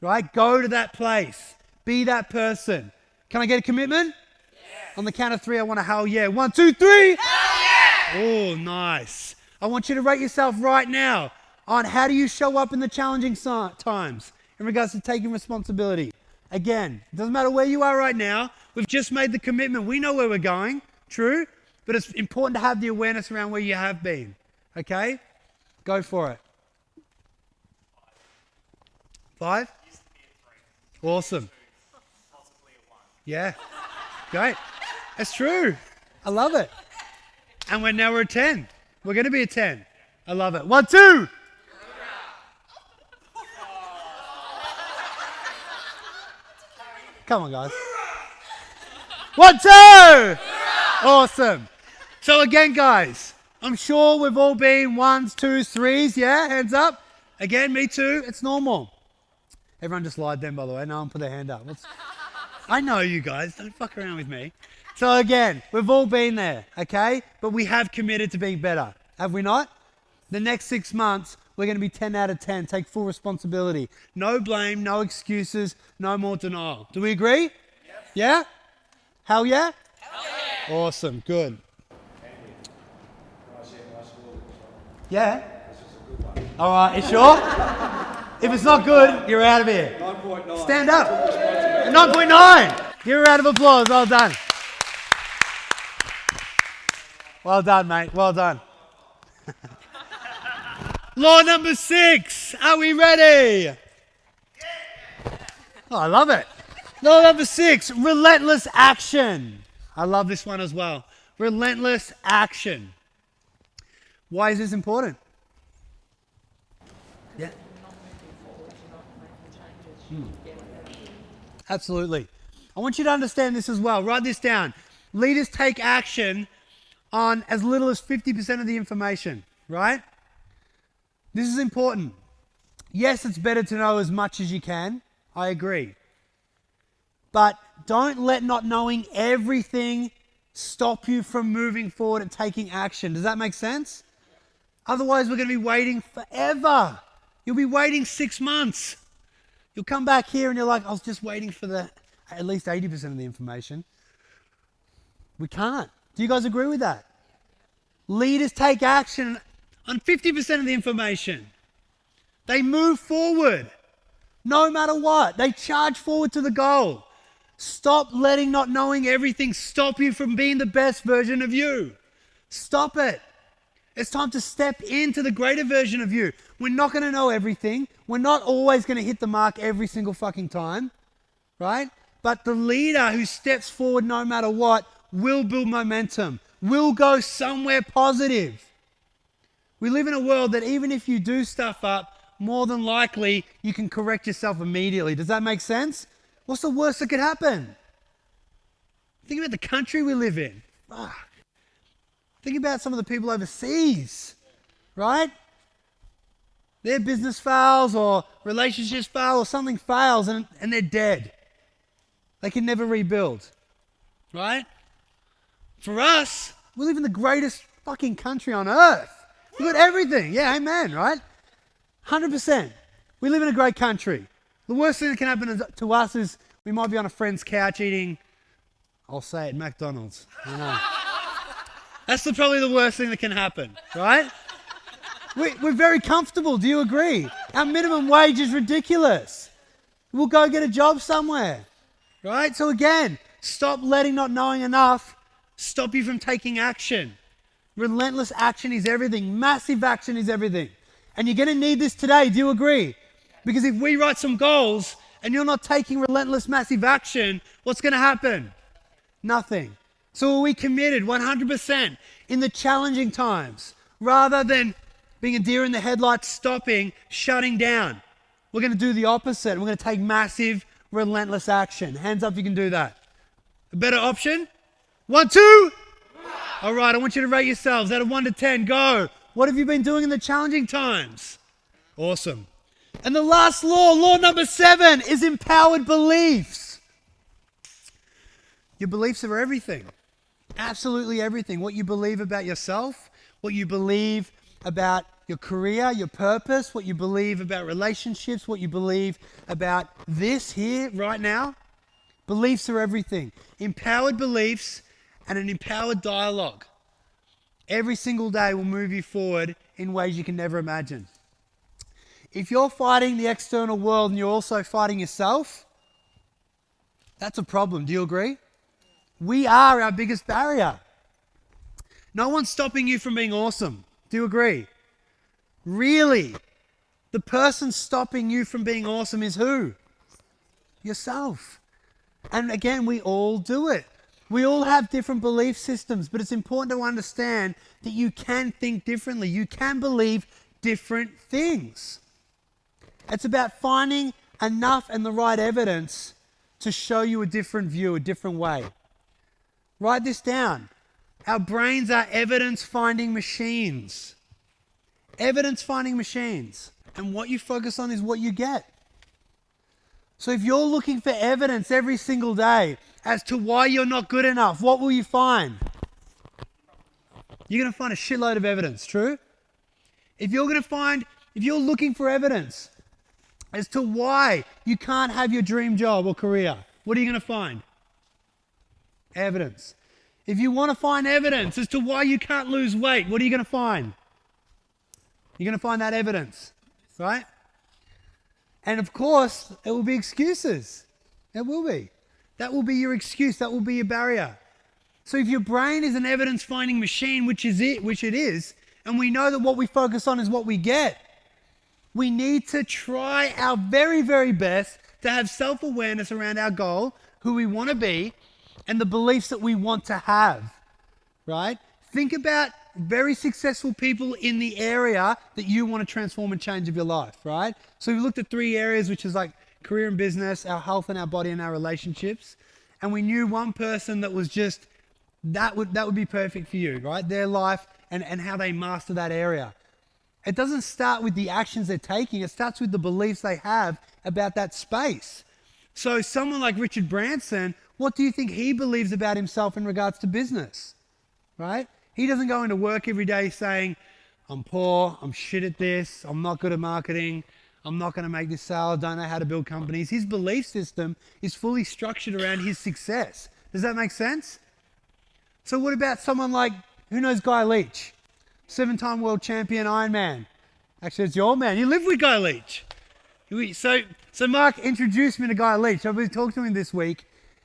Right? Go to that place. Be that person. Can I get a commitment? Yeah. On the count of 3, I want a hell yeah. 1, 2, 3. Hell yeah! Oh, nice. I want you to rate yourself right now on how do you show up in the challenging times in regards to taking responsibility. Again, it doesn't matter where you are right now. We've just made the commitment. We know where we're going. True. But it's important to have the awareness around where you have been. Okay? Go for it. 5? Awesome. Yeah. Great. That's true. I love it. And we're at 10. We're going to be a 10. I love it. 1, 2. Come on, guys. 1, 2. Awesome. So again, guys, I'm sure we've all been 1s, 2s, 3s. Yeah, hands up. Again, me too. It's normal. Everyone just lied then, by the way. No one put their hand up. I know you guys. Don't fuck around with me. So again, we've all been there, okay? But we have committed to being better. Have we not? The next 6 months, we're going to be 10 out of 10. Take full responsibility. No blame, no excuses, no more denial. Do we agree? Yep. Yeah? Hell yeah? Hell yeah. Awesome. Good. Yeah? All right, you sure? If it's not good, you're out of here. 9.9. Stand up. 9.9. Give a round of applause. Well done. Well done, mate. Well done. Law number 6. Are we ready? Oh, I love it. Law number 6. Relentless action. I love this one as well. Relentless action. Why is this important? Yeah. Absolutely. I want you to understand this as well. Write this down. Leaders take action on as little as 50% of the information, right? This is important. Yes, it's better to know as much as you can. I agree. But don't let not knowing everything stop you from moving forward and taking action. Does that make sense? Otherwise, we're going to be waiting forever. You'll be waiting 6 months. You'll come back here and you're like, I was just waiting for at least 80% of the information. We can't. Do you guys agree with that? Leaders take action on 50% of the information. They move forward no matter what. They charge forward to the goal. Stop letting not knowing everything stop you from being the best version of you. Stop it. It's time to step into the greater version of you. We're not going to know everything. We're not always going to hit the mark every single fucking time, right? But the leader who steps forward no matter what will build momentum, will go somewhere positive. We live in a world that even if you do stuff up, more than likely you can correct yourself immediately. Does that make sense? What's the worst that could happen? Think about the country we live in. Fuck. Think about some of the people overseas, right? Their business fails or relationships fail or something fails and they're dead. They can never rebuild, right? For us, we live in the greatest fucking country on earth. We've got everything. Yeah, amen, right? 100%. We live in a great country. The worst thing that can happen to us is we might be on a friend's couch eating, I'll say it, McDonald's. I know. That's probably the worst thing that can happen, right? We're very comfortable. Do you agree? Our minimum wage is ridiculous. We'll go get a job somewhere, right? So again, stop letting not knowing enough stop you from taking action. Relentless action is everything. Massive action is everything. And you're going to need this today. Do you agree? Because if we write some goals and you're not taking relentless, massive action, what's going to happen? Nothing. So are we committed 100% in the challenging times rather than being a deer in the headlights, stopping, shutting down? We're going to do the opposite. We're going to take massive, relentless action. Hands up if you can do that. A better option? 1, 2. All right, I want you to rate yourselves out of 1 to 10. Go. What have you been doing in the challenging times? Awesome. And the last law number 7, is empowered beliefs. Your beliefs are everything. Absolutely everything. What you believe about yourself, what you believe about your career, your purpose, what you believe about relationships, what you believe about this here, right now. Beliefs are everything. Empowered beliefs and an empowered dialogue. Every single day will move you forward in ways you can never imagine. If you're fighting the external world and you're also fighting yourself, that's a problem. Do you agree? We are our biggest barrier. No one's stopping you from being awesome. Do you agree? Really, the person stopping you from being awesome is who? Yourself. And again, we all do it. We all have different belief systems, but it's important to understand that you can think differently. You can believe different things. It's about finding enough and the right evidence to show you a different view, a different way. Write this down. Our brains are evidence-finding machines. Evidence-finding machines. And what you focus on is what you get. So if you're looking for evidence every single day as to why you're not good enough, what will you find? You're going to find a shitload of evidence, true? If you're looking for evidence as to why you can't have your dream job or career, what are you going to find? Evidence. If you want to find evidence as to why you can't lose weight, what are you going to find? You're going to find that evidence, right? And of course, it will be excuses. It will be. That will be your excuse. That will be your barrier. So if your brain is an evidence-finding machine, which it is, and we know that what we focus on is what we get, we need to try our very, very best to have self-awareness around our goal, who we want to be, and the beliefs that we want to have, right? Think about very successful people in the area that you want to transform and change of your life, right? So we looked at 3 areas, which is like career and business, our health and our body and our relationships. And we knew one person that was just, that would be perfect for you, right? Their life and how they master that area. It doesn't start with the actions they're taking. It starts with the beliefs they have about that space. So someone like Richard Branson, what do you think he believes about himself in regards to business, right? He doesn't go into work every day saying, I'm poor, I'm shit at this, I'm not good at marketing, I'm not going to make this sale, I don't know how to build companies. His belief system is fully structured around his success. Does that make sense? So what about someone like, who knows Guy Leach? 7-time world champion Ironman. Actually, it's your man. You live with Guy Leach. So Mark introduced me to Guy Leach. I've been talking to him this week,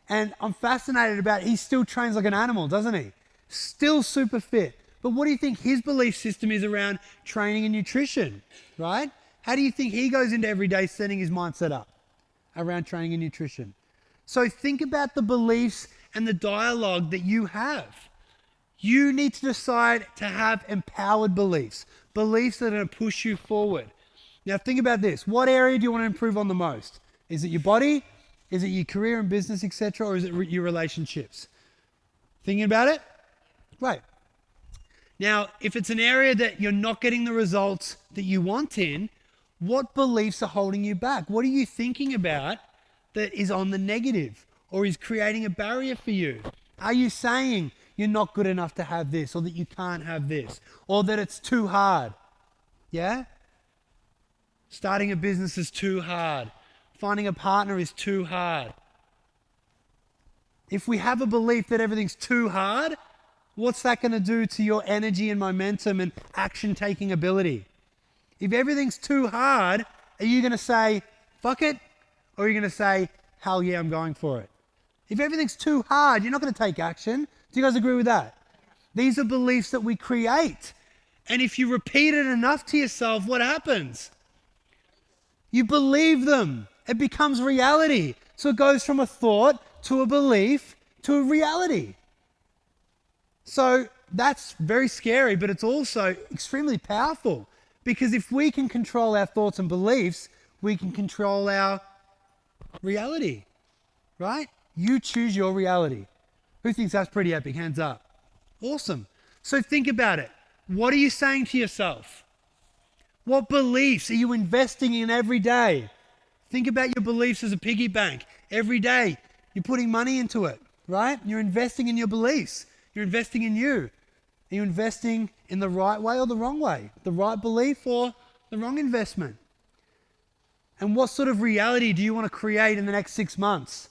and I'm fascinated about, he still trains like an animal, doesn't he? Still super fit. But what do you think his belief system is around training and nutrition, right? How do you think he goes into every day setting his mindset up around training and nutrition? So think about the beliefs and the dialogue that you have. You need to decide to have empowered beliefs, beliefs that are going to push you forward. Now think about this. What area do you want to improve on the most? Is it your body? Is it your career and business, etc., or is it your relationships? Thinking about it? Right. Now, if it's an area that you're not getting the results that you want in, what beliefs are holding you back? What are you thinking about that is on the negative or is creating a barrier for you? Are you saying you're not good enough to have this, or that you can't have this, or that it's too hard? Yeah? Starting a business is too hard. Finding a partner is too hard. If we have a belief that everything's too hard, what's that going to do to your energy and momentum and action-taking ability? If everything's too hard, are you going to say, fuck it? Or are you going to say, hell yeah, I'm going for it? If everything's too hard, you're not going to take action. Do you guys agree with that? These are beliefs that we create. And if you repeat it enough to yourself, what happens? You believe them. It becomes reality. So it goes from a thought to a belief to a reality. So that's very scary, but it's also extremely powerful, because if we can control our thoughts and beliefs, we can control our reality, right? You choose your reality. Who thinks that's pretty epic? Hands up. Awesome. So think about it. What are you saying to yourself? What beliefs are you investing in every day? Think about your beliefs as a piggy bank. Every day, you're putting money into it, right? You're investing in your beliefs. You're investing in you. Are you investing in the right way or the wrong way? The right belief or the wrong investment? And what sort of reality do you want to create in the next 6 months?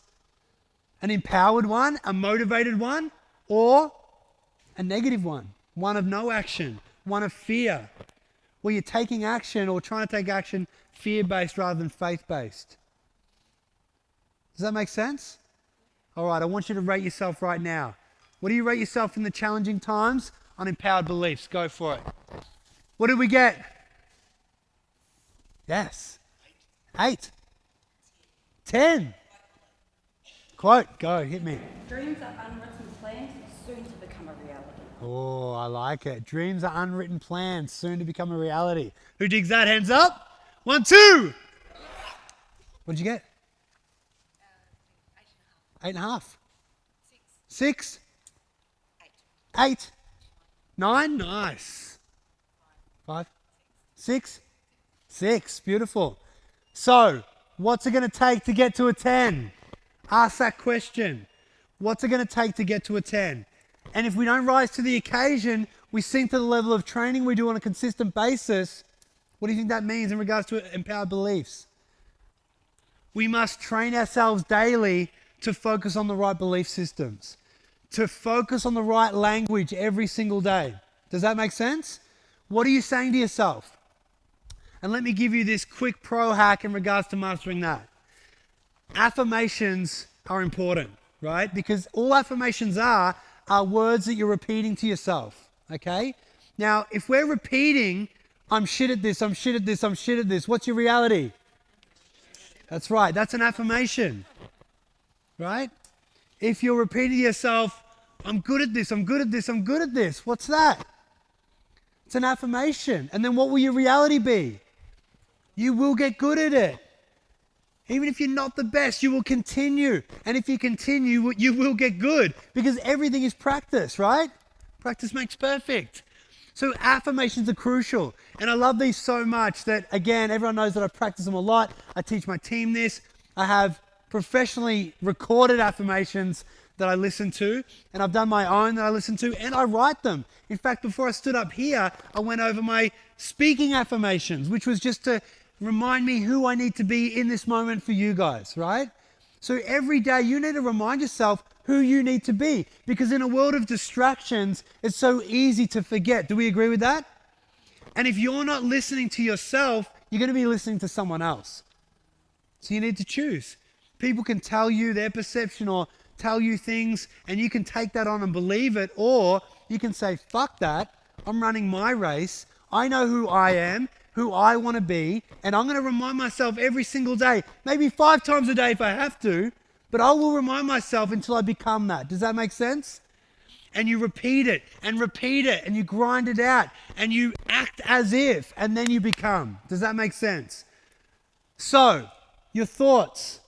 An empowered one, a motivated one, or a negative one? One of no action, one of fear, where you're taking action or trying to take action fear-based rather than faith-based. Does that make sense? All right, I want you to rate yourself right now. What do you rate yourself in the challenging times on empowered beliefs? Go for it. What did we get? Yes. 8. 10. Quote, go, hit me. Dreams are unwritten plans soon to become a reality. Oh, I like it. Dreams are unwritten plans soon to become a reality. Who digs that? Hands up. 1, 2. What did you get? 8.5. 6. 8. 9. Nice. 5. 6. 6. Beautiful. So, what's it going to take to get to a 10? Ask that question. What's it going to take to get to a 10? And if we don't rise to the occasion, we sink to the level of training we do on a consistent basis. What do you think that means in regards to empowered beliefs? We must train ourselves daily to focus on the right belief systems, to focus on the right language every single day. Does that make sense? What are you saying to yourself? And let me give you this quick pro hack in regards to mastering that. Affirmations are important, right? Because all affirmations are words that you're repeating to yourself, okay? Now, if we're repeating, I'm shit at this, I'm shit at this, I'm shit at this, what's your reality? That's right, that's an affirmation, right? If you're repeating to yourself, I'm good at this, I'm good at this, I'm good at this, what's that? It's an affirmation. And then what will your reality be? You will get good at it. Even if you're not the best, you will continue. And if you continue, you will get good because everything is practice, right? Practice makes perfect. So affirmations are crucial. And I love these so much that, again, everyone knows that I practice them a lot. I teach my team this. I have professionally recorded affirmations that I listen to, and I've done my own that I listen to, and I write them. In fact, before I stood up here, I went over my speaking affirmations, which was just to remind me who I need to be in this moment for you guys, right? So every day you need to remind yourself who you need to be, because in a world of distractions, it's so easy to forget. Do we agree with that? And if you're not listening to yourself, you're going to be listening to someone else. So you need to choose. People can tell you their perception or tell you things, and you can take that on and believe it, or you can say, fuck that, I'm running my race, I know who I am, who I want to be, and I'm going to remind myself every single day, maybe 5 times a day if I have to, but I will remind myself until I become that. Does that make sense? And you repeat it, and you grind it out, and you act as if, and then you become. Does that make sense? So, your thoughts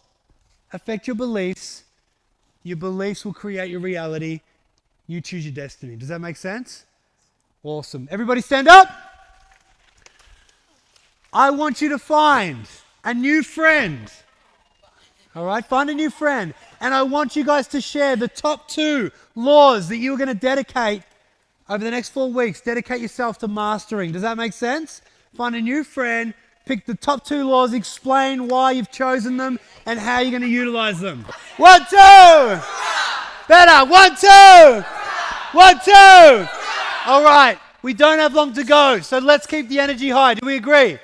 affect your beliefs will create your reality, you choose your destiny. Does that make sense? Awesome. Everybody stand up. I want you to find a new friend. All right, find a new friend. And I want you guys to share the top 2 laws that you're going to dedicate over the next 4 weeks. Dedicate yourself to mastering. Does that make sense? Find a new friend, pick the top 2 laws, explain why you've chosen them and how you're going to utilize them. 1, 2. Better. 1, 2. 1, 2. All right, we don't have long to go, so let's keep the energy high. Do we agree?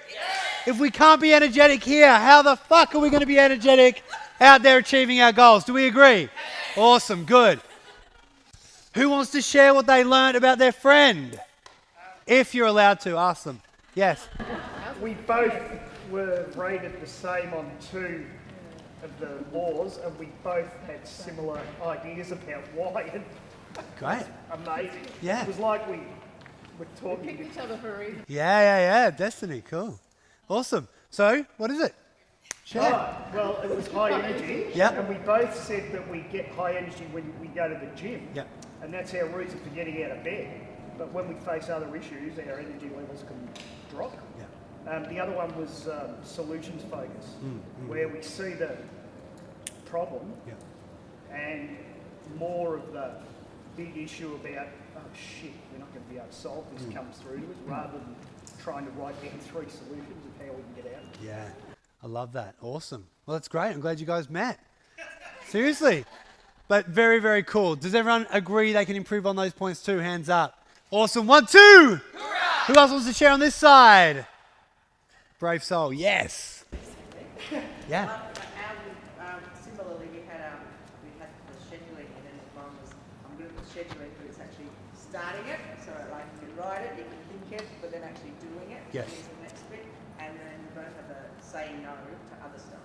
If we can't be energetic here, how the fuck are we going to be energetic out there achieving our goals? Do we agree? Awesome, good. Who wants to share what they learned about their friend? If you're allowed to, ask them. Yes. We both were rated the same on 2 of the laws, and we both had similar ideas about why. And Great. amazing. Yeah. It was like we were talking. Picked each other for a reason. Yeah. Destiny, cool. Awesome. So, what is it? Share. Well, it was high energy. Yeah. And we both said that we get high energy when we go to the gym. Yeah. And that's our reason for getting out of bed. But when we face other issues, our energy levels can drop. Yeah. The other one was solutions focus, where we see the problem and more of the big issue about, oh shit, we're not going to be able to solve this comes through to us, rather than trying to write down 3 solutions of how we can get out of it. Yeah, I love that. Awesome. Well, that's great. I'm glad you guys met. Seriously. But very, very cool. Does everyone agree they can improve on those points too? Hands up. Awesome. 1, 2. Hoorah! Who else wants to share on this side? Brave soul. Yes. Yeah. Similarly, we had the scheduling, and then one was, I'm good at the scheduling, but it's actually starting it. So like you can write it, you can think it, but then actually doing it Yes. is the next bit. And then you don't have the saying no to other stuff.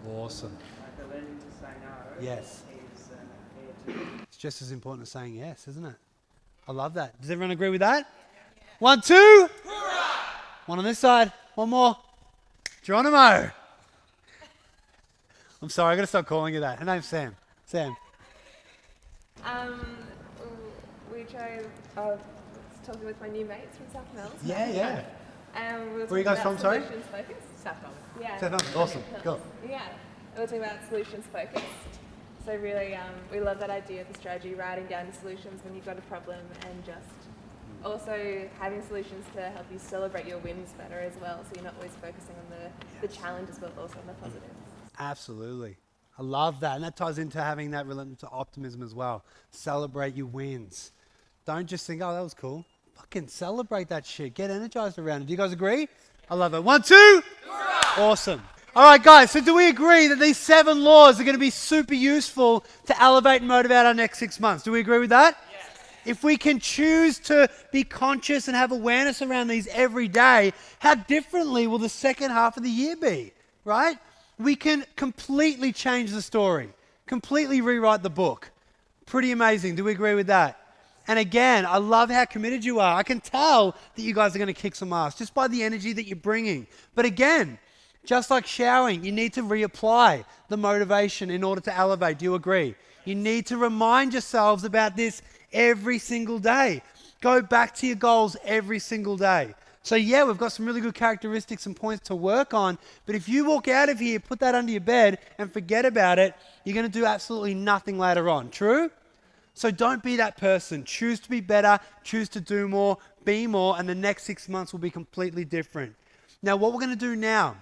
Awesome. Like the learning to say no Yes. is there too. It's just as important as saying yes, isn't it? I love that. Does everyone agree with that? 1, 2. Hoorah! One on this side. One more. Geronimo. I'm sorry, I got to stop calling you that. Her name's Sam. Sam. We tried talking with my new mates from South Melbourne. Yeah. We were Where are you guys talking from, sorry? about solutions focus. South Melbourne. Yeah. South Melbourne. Awesome. Cool. Yeah. We were talking about solutions focused. So really, we love that idea of the strategy, writing down the solutions when you've got a problem, and just also having solutions to help you celebrate your wins better as well. So you're not always focusing on the challenges, but also on the positives. Absolutely. I love that. And that ties into having that related to optimism as well. Celebrate your wins. Don't just think, oh, that was cool. Fucking celebrate that shit. Get energized around it. Do you guys agree? I love it. 1, 2. Hoorah! Awesome. All right, guys. So do we agree that these 7 laws are going to be super useful to elevate and motivate our next 6 months? Do we agree with that? Yes. If we can choose to be conscious and have awareness around these every day, how differently will the second half of the year be, right? We can completely change the story, completely rewrite the book. Pretty amazing. Do we agree with that? And again, I love how committed you are. I can tell that you guys are going to kick some ass just by the energy that you're bringing. But again, just like showering, you need to reapply the motivation in order to elevate. Do you agree? You need to remind yourselves about this every single day. Go back to your goals every single day. So yeah, we've got some really good characteristics and points to work on, but if you walk out of here, put that under your bed and forget about it, you're going to do absolutely nothing later on. True? So don't be that person. Choose to be better, choose to do more, be more, and the next 6 months will be completely different. Now, what we're going to do now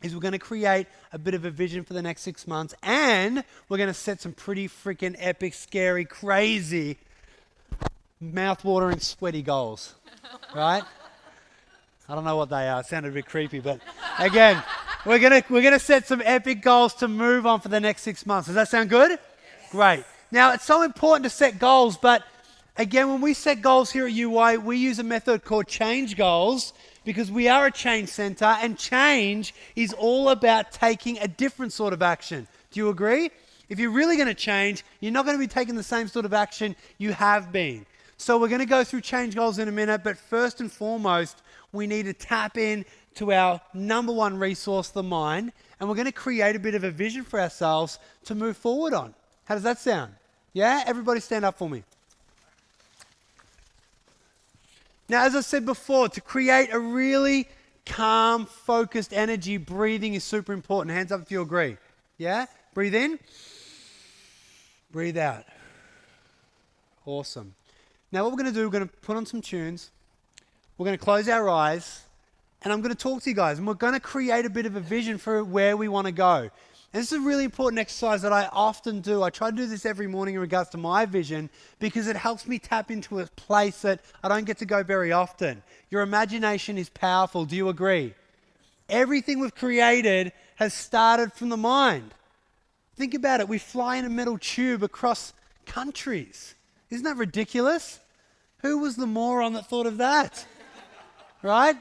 is we're going to create a bit of a vision for the next 6 months, and we're going to set some pretty freaking epic, scary, crazy, mouth-watering, sweaty goals, right? I don't know what they are. It sounded a bit creepy, but again, we're gonna set some epic goals to move on for the next 6 months. Does that sound good? Yes. Great. Now, it's so important to set goals, but again, when we set goals here at UI, we use a method called change goals because we are a change center, and change is all about taking a different sort of action. Do you agree? If you're really going to change, you're not going to be taking the same sort of action you have been. So we're going to go through change goals in a minute, but first and foremost, we need to tap in to our number one resource, the mind, and we're going to create a bit of a vision for ourselves to move forward on. How does that sound? Yeah? Everybody stand up for me. Now, as I said before, to create a really calm, focused energy, breathing is super important. Hands up if you agree. Yeah? Breathe in. Breathe out. Awesome. Now, what we're going to do, we're going to put on some tunes. We're going to close our eyes, and I'm going to talk to you guys, and we're going to create a bit of a vision for where we want to go. And this is a really important exercise that I often do. I try to do this every morning in regards to my vision because it helps me tap into a place that I don't get to go very often. Your imagination is powerful. Do you agree? Everything we've created has started from the mind. Think about it. We fly in a metal tube across countries. Isn't that ridiculous? Who was the moron that thought of that? Right?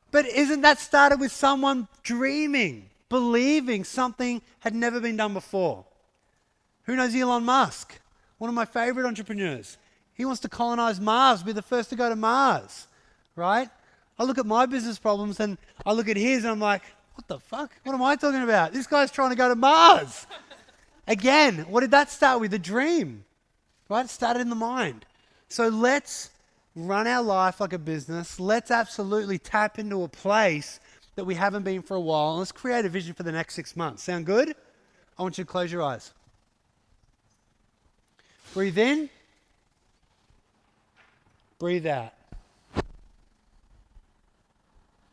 But isn't that started with someone dreaming, believing something had never been done before? Who knows Elon Musk? One of my favorite entrepreneurs. He wants to colonize Mars, be the first to go to Mars, right? I look at my business problems and I look at his and I'm like, what the fuck? What am I talking about? This guy's trying to go to Mars. Again, what did that start with? A dream, right? It started in the mind. So let's run our life like a business. Let's absolutely tap into a place that we haven't been for a while. And let's create a vision for the next 6 months. Sound good? I want you to close your eyes. Breathe in. Breathe out.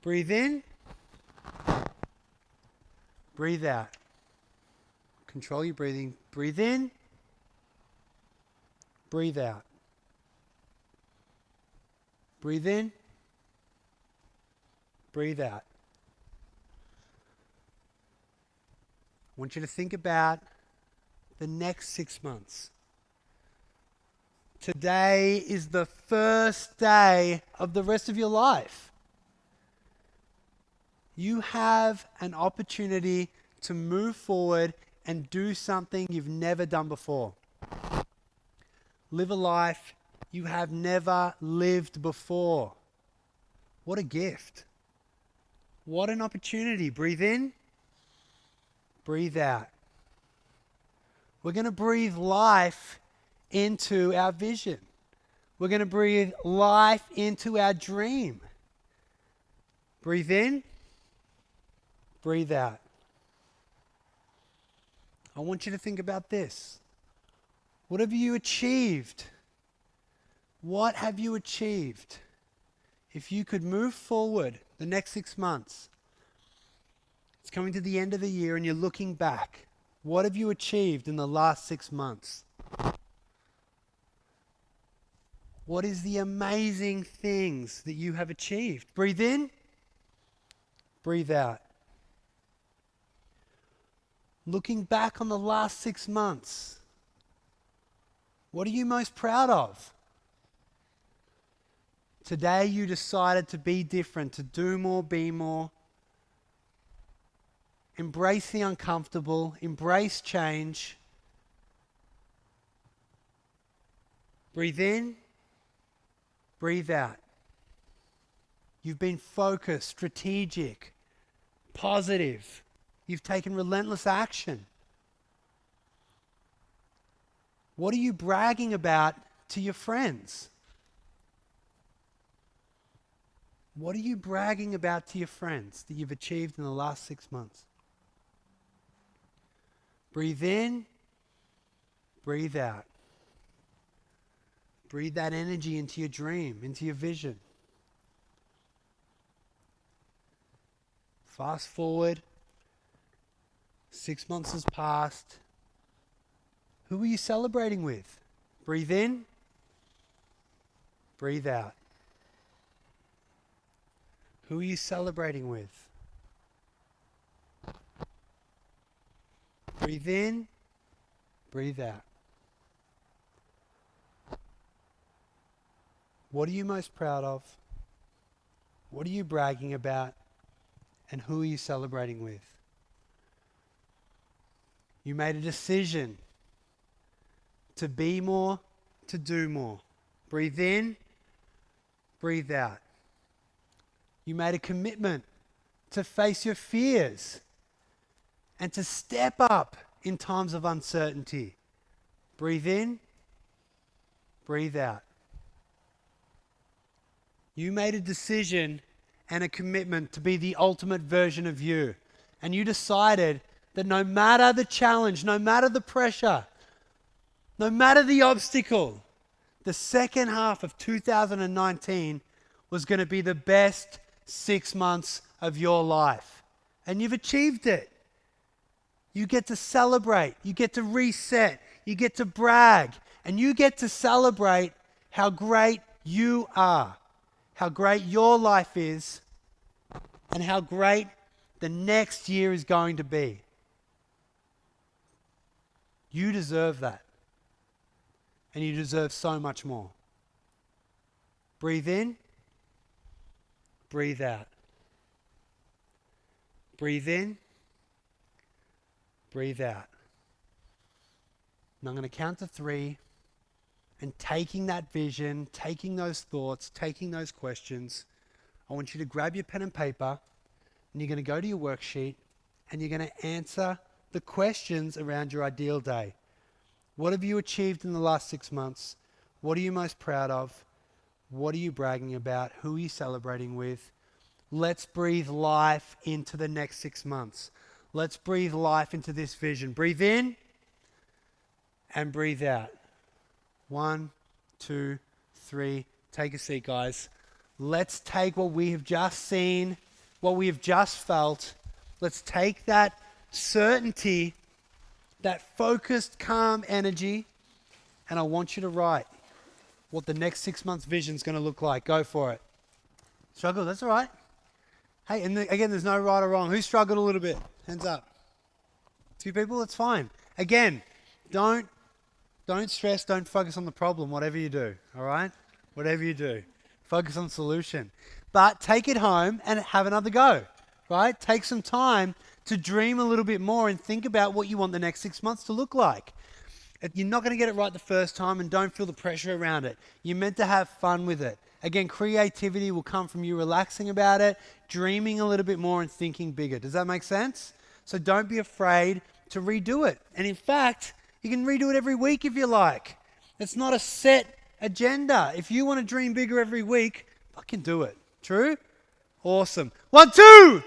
Breathe in. Breathe out. Control your breathing. Breathe in. Breathe out. Breathe in. Breathe out. I want you to think about the next 6 months. Today is the first day of the rest of your life. You have an opportunity to move forward and do something you've never done before. Live a life you have never lived before. What a gift. What an opportunity. Breathe in. Breathe out. We're going to breathe life into our vision. We're going to breathe life into our dream. Breathe in. Breathe out. I want you to think about this. What have you achieved? What have you achieved? If you could move forward the next 6 months, it's coming to the end of the year and you're looking back. What have you achieved in the last 6 months? What is the amazing things that you have achieved? Breathe in. Breathe out. Looking back on the last 6 months, what are you most proud of? Today you decided to be different, to do more, be more. Embrace the uncomfortable, embrace change. Breathe in, breathe out. You've been focused, strategic, positive. You've taken relentless action. What are you bragging about to your friends? What are you bragging about to your friends that you've achieved in the last 6 months? Breathe in, breathe out. Breathe that energy into your dream, into your vision. Fast forward. 6 months has passed. Who are you celebrating with? Breathe in. Breathe out. Who are you celebrating with? Breathe in. Breathe out. What are you most proud of? What are you bragging about? And who are you celebrating with? You made a decision to be more, to do more. Breathe in, breathe out. You made a commitment to face your fears and to step up in times of uncertainty. Breathe in, breathe out. You made a decision and a commitment to be the ultimate version of you. And you decided that no matter the challenge, no matter the pressure, no matter the obstacle, the second half of 2019 was going to be the best 6 months of your life. And you've achieved it. You get to celebrate. You get to reset. You get to brag. And you get to celebrate how great you are, how great your life is, and how great the next year is going to be. You deserve that. And you deserve so much more. Breathe in. Breathe out. Breathe in. Breathe out. And I'm going to count to 3. And taking that vision, taking those thoughts, taking those questions, I want you to grab your pen and paper and you're going to go to your worksheet and you're going to answer the questions around your ideal day. What have you achieved in the last 6 months? What are you most proud of? What are you bragging about? Who are you celebrating with? Let's breathe life into the next 6 months. Let's breathe life into this vision. Breathe in and breathe out. 1, 2, 3. Take a seat, guys. Let's take what we have just seen, what we have just felt. Let's take that certainty, that focused, calm energy, and I want you to write what the next 6 months vision is going to look like. Go for it. Struggle, that's all right. Hey, and again, there's no right or wrong. Who struggled a little bit? Hands up. 2 people, that's fine. Again, don't stress, don't focus on the problem, whatever you do, all right? Whatever you do. Focus on solution. But take it home and have another go, right? Take some time to dream a little bit more and think about what you want the next 6 months to look like. You're not going to get it right the first time, and don't feel the pressure around it. You're meant to have fun with it. Again, creativity will come from you relaxing about it, dreaming a little bit more and thinking bigger. Does that make sense? So don't be afraid to redo it. And in fact, you can redo it every week if you like. It's not a set agenda. If you want to dream bigger every week, fucking do it. True? Awesome. 1, 2!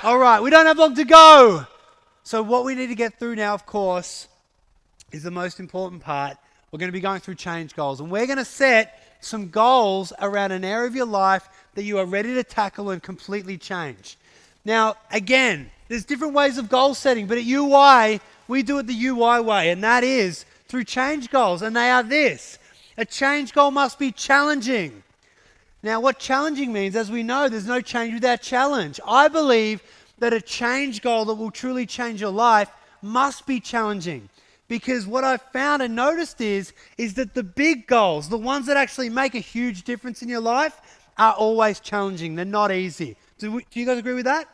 All right, we don't have long to go. So what we need to get through now, of course, is the most important part. We're going to be going through change goals, and we're going to set some goals around an area of your life that you are ready to tackle and completely change. Now, again, there's different ways of goal setting, but at UI, we do it the UI way, and that is through change goals, and they are this. A change goal must be challenging. Now, what challenging means, as we know, there's no change without challenge. I believe that a change goal that will truly change your life must be challenging. Because what I've found and noticed is that the big goals, the ones that actually make a huge difference in your life, are always challenging. They're not easy. Do you guys agree with that?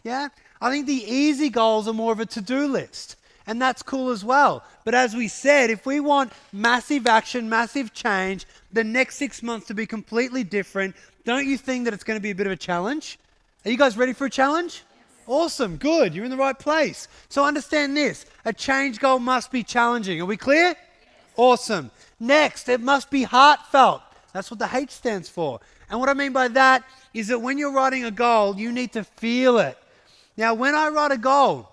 Yeah? I think the easy goals are more of a to-do list. And that's cool as well. But as we said, if we want massive action, massive change, the next 6 months to be completely different, don't you think that it's going to be a bit of a challenge? Are you guys ready for a challenge? Awesome, good, you're in the right place. So understand this, a change goal must be challenging. Are we clear? Yes. Awesome. Next, it must be heartfelt. That's what the H stands for. And what I mean by that is that when you're writing a goal, you need to feel it. Now, when I write a goal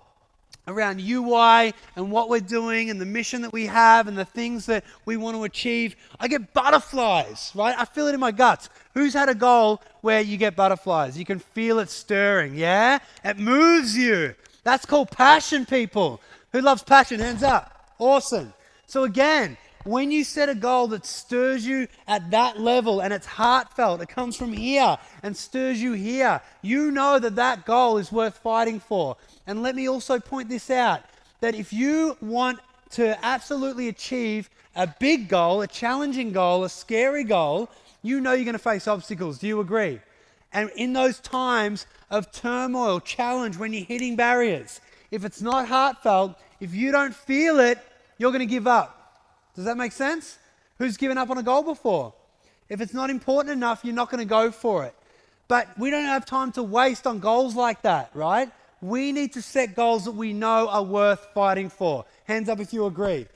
around UI and what we're doing and the mission that we have and the things that we want to achieve, I get butterflies, right? I feel it in my guts. Who's had a goal where you get butterflies? You can feel it stirring, yeah? It moves you. That's called passion, people. Who loves passion? Hands up. Awesome. So again, when you set a goal that stirs you at that level and it's heartfelt, it comes from here and stirs you here, you know that that goal is worth fighting for. And let me also point this out, that if you want to absolutely achieve a big goal, a challenging goal, a scary goal, you know you're going to face obstacles. Do you agree? And in those times of turmoil, challenge, when you're hitting barriers, if it's not heartfelt, if you don't feel it, you're going to give up. Does that make sense? Who's given up on a goal before? If it's not important enough, you're not going to go for it. But we don't have time to waste on goals like that, right? We need to set goals that we know are worth fighting for. Hands up if you agree.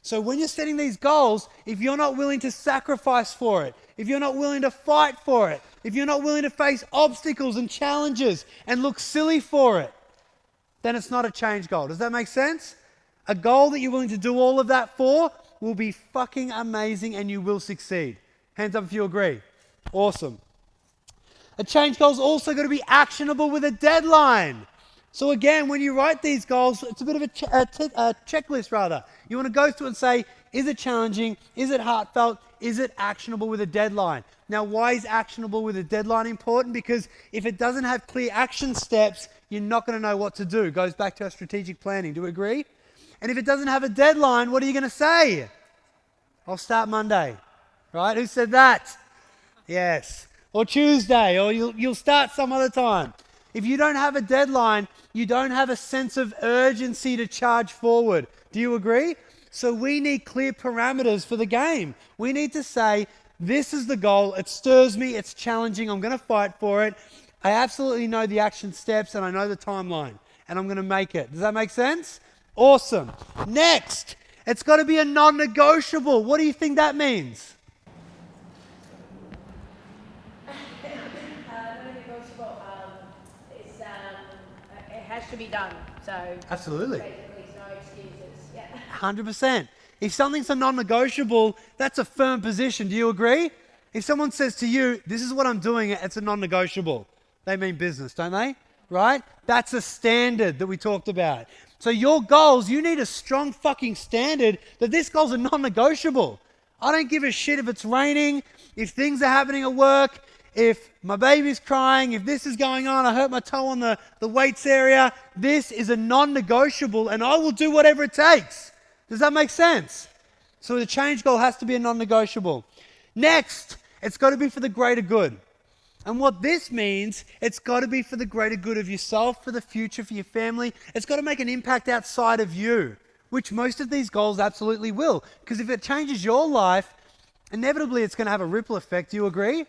So when you're setting these goals, if you're not willing to sacrifice for it, if you're not willing to fight for it, if you're not willing to face obstacles and challenges and look silly for it, then it's not a change goal. Does that make sense? A goal that you're willing to do all of that for will be fucking amazing and you will succeed. Hands up if you agree. Awesome. A change goal is also going to be actionable with a deadline. So again, when you write these goals, it's a bit of a checklist rather. You want to go through and say, is it challenging? Is it heartfelt? Is it actionable with a deadline? Now, why is actionable with a deadline important? Because if it doesn't have clear action steps, you're not going to know what to do. It goes back to our strategic planning. Do we agree? And if it doesn't have a deadline, what are you going to say? I'll start Monday. Right? Who said that? Yes. Or Tuesday, or you'll start some other time. If you don't have a deadline, you don't have a sense of urgency to charge forward. Do you agree? So we need clear parameters for the game. We need to say, this is the goal, it stirs me, it's challenging, I'm going to fight for it. I absolutely know the action steps and I know the timeline, and I'm going to make it. Does that make sense? Awesome. Next, it's got to be a non-negotiable. What do you think that means? to be done. So Absolutely. basically, no excuses. Yeah. 100%. If something's a non-negotiable, that's a firm position. Do you agree? If someone says to you, this is what I'm doing, it's a non-negotiable. They mean business, don't they? Right? That's a standard that we talked about. So your goals, you need a strong fucking standard that this goal's a non-negotiable. I don't give a shit if it's raining, if things are happening at work, if my baby's crying, if this is going on, I hurt my toe on the weights area. This is a non-negotiable and I will do whatever it takes. Does that make sense? So the change goal has to be a non-negotiable. Next, it's got to be for the greater good. And what this means, it's got to be for the greater good of yourself, for the future, for your family. It's got to make an impact outside of you, which most of these goals absolutely will. Because if it changes your life, inevitably it's going to have a ripple effect. Do you agree?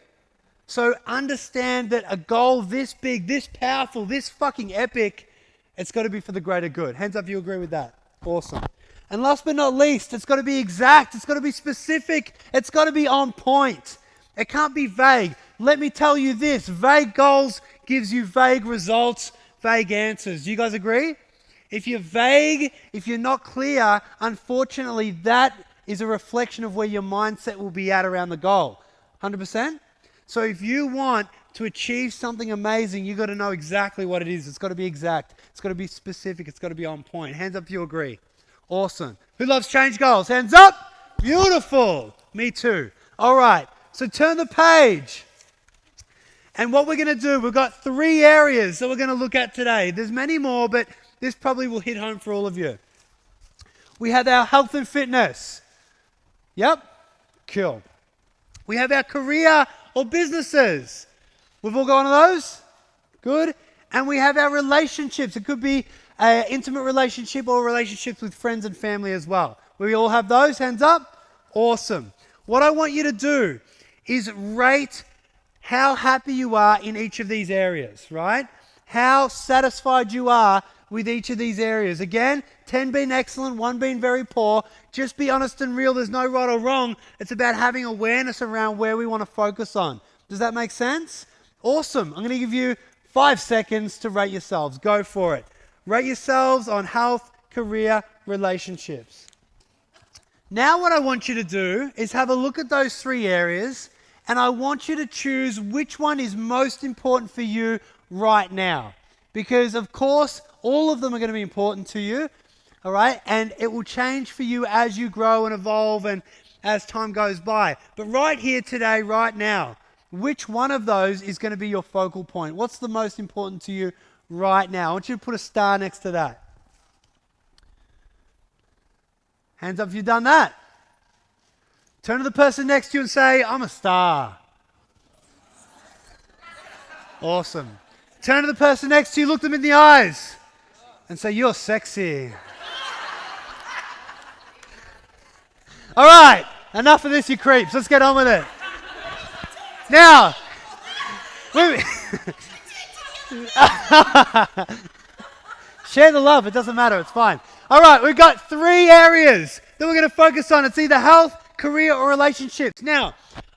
So understand that a goal this big, this powerful, this fucking epic, it's got to be for the greater good. Hands up if you agree with that. Awesome. And last but not least, it's got to be exact. It's got to be specific. It's got to be on point. It can't be vague. Let me tell you this, vague goals gives you vague results, vague answers. Do you guys agree? If you're vague, if you're not clear, unfortunately, that is a reflection of where your mindset will be at around the goal. 100%? So if you want to achieve something amazing, you've got to know exactly what it is. It's got to be exact. It's got to be specific. It's got to be on point. Hands up if you agree. Awesome. Who loves change goals? Hands up. Beautiful. Me too. All right. So turn the page. And what we're going to do, we've got 3 areas that we're going to look at today. There's many more, but this probably will hit home for all of you. We have our health and fitness. Yep. Cool. We have our career or businesses. We've all got one of those? Good. And we have our relationships. It could be an intimate relationship or relationships with friends and family as well. We all have those. Hands up. Awesome. What I want you to do is rate how happy you are in each of these areas, right? How satisfied you are with each of these areas. Again, 10 being excellent, 1 being very poor. Just be honest and real. There's no right or wrong. It's about having awareness around where we want to focus on. Does that make sense? Awesome. I'm going to give you 5 seconds to rate yourselves. Go for it. Rate yourselves on health, career, relationships. Now what I want you to do is have a look at those 3 areas and I want you to choose which one is most important for you right now. Because of course, all of them are going to be important to you, all right? And it will change for you as you grow and evolve and as time goes by. But right here today, right now, which one of those is going to be your focal point? What's the most important to you right now? I want you to put a star next to that. Hands up if you've done that. Turn to the person next to you and say, I'm a star. Awesome. Turn to the person next to you, look them in the eyes and say, you're sexy. All right, enough of this, you creeps. Let's get on with it. Now, share the love. It doesn't matter. It's fine. All right, we've got 3 areas that we're going to focus on. It's either health, career, or relationships. Now,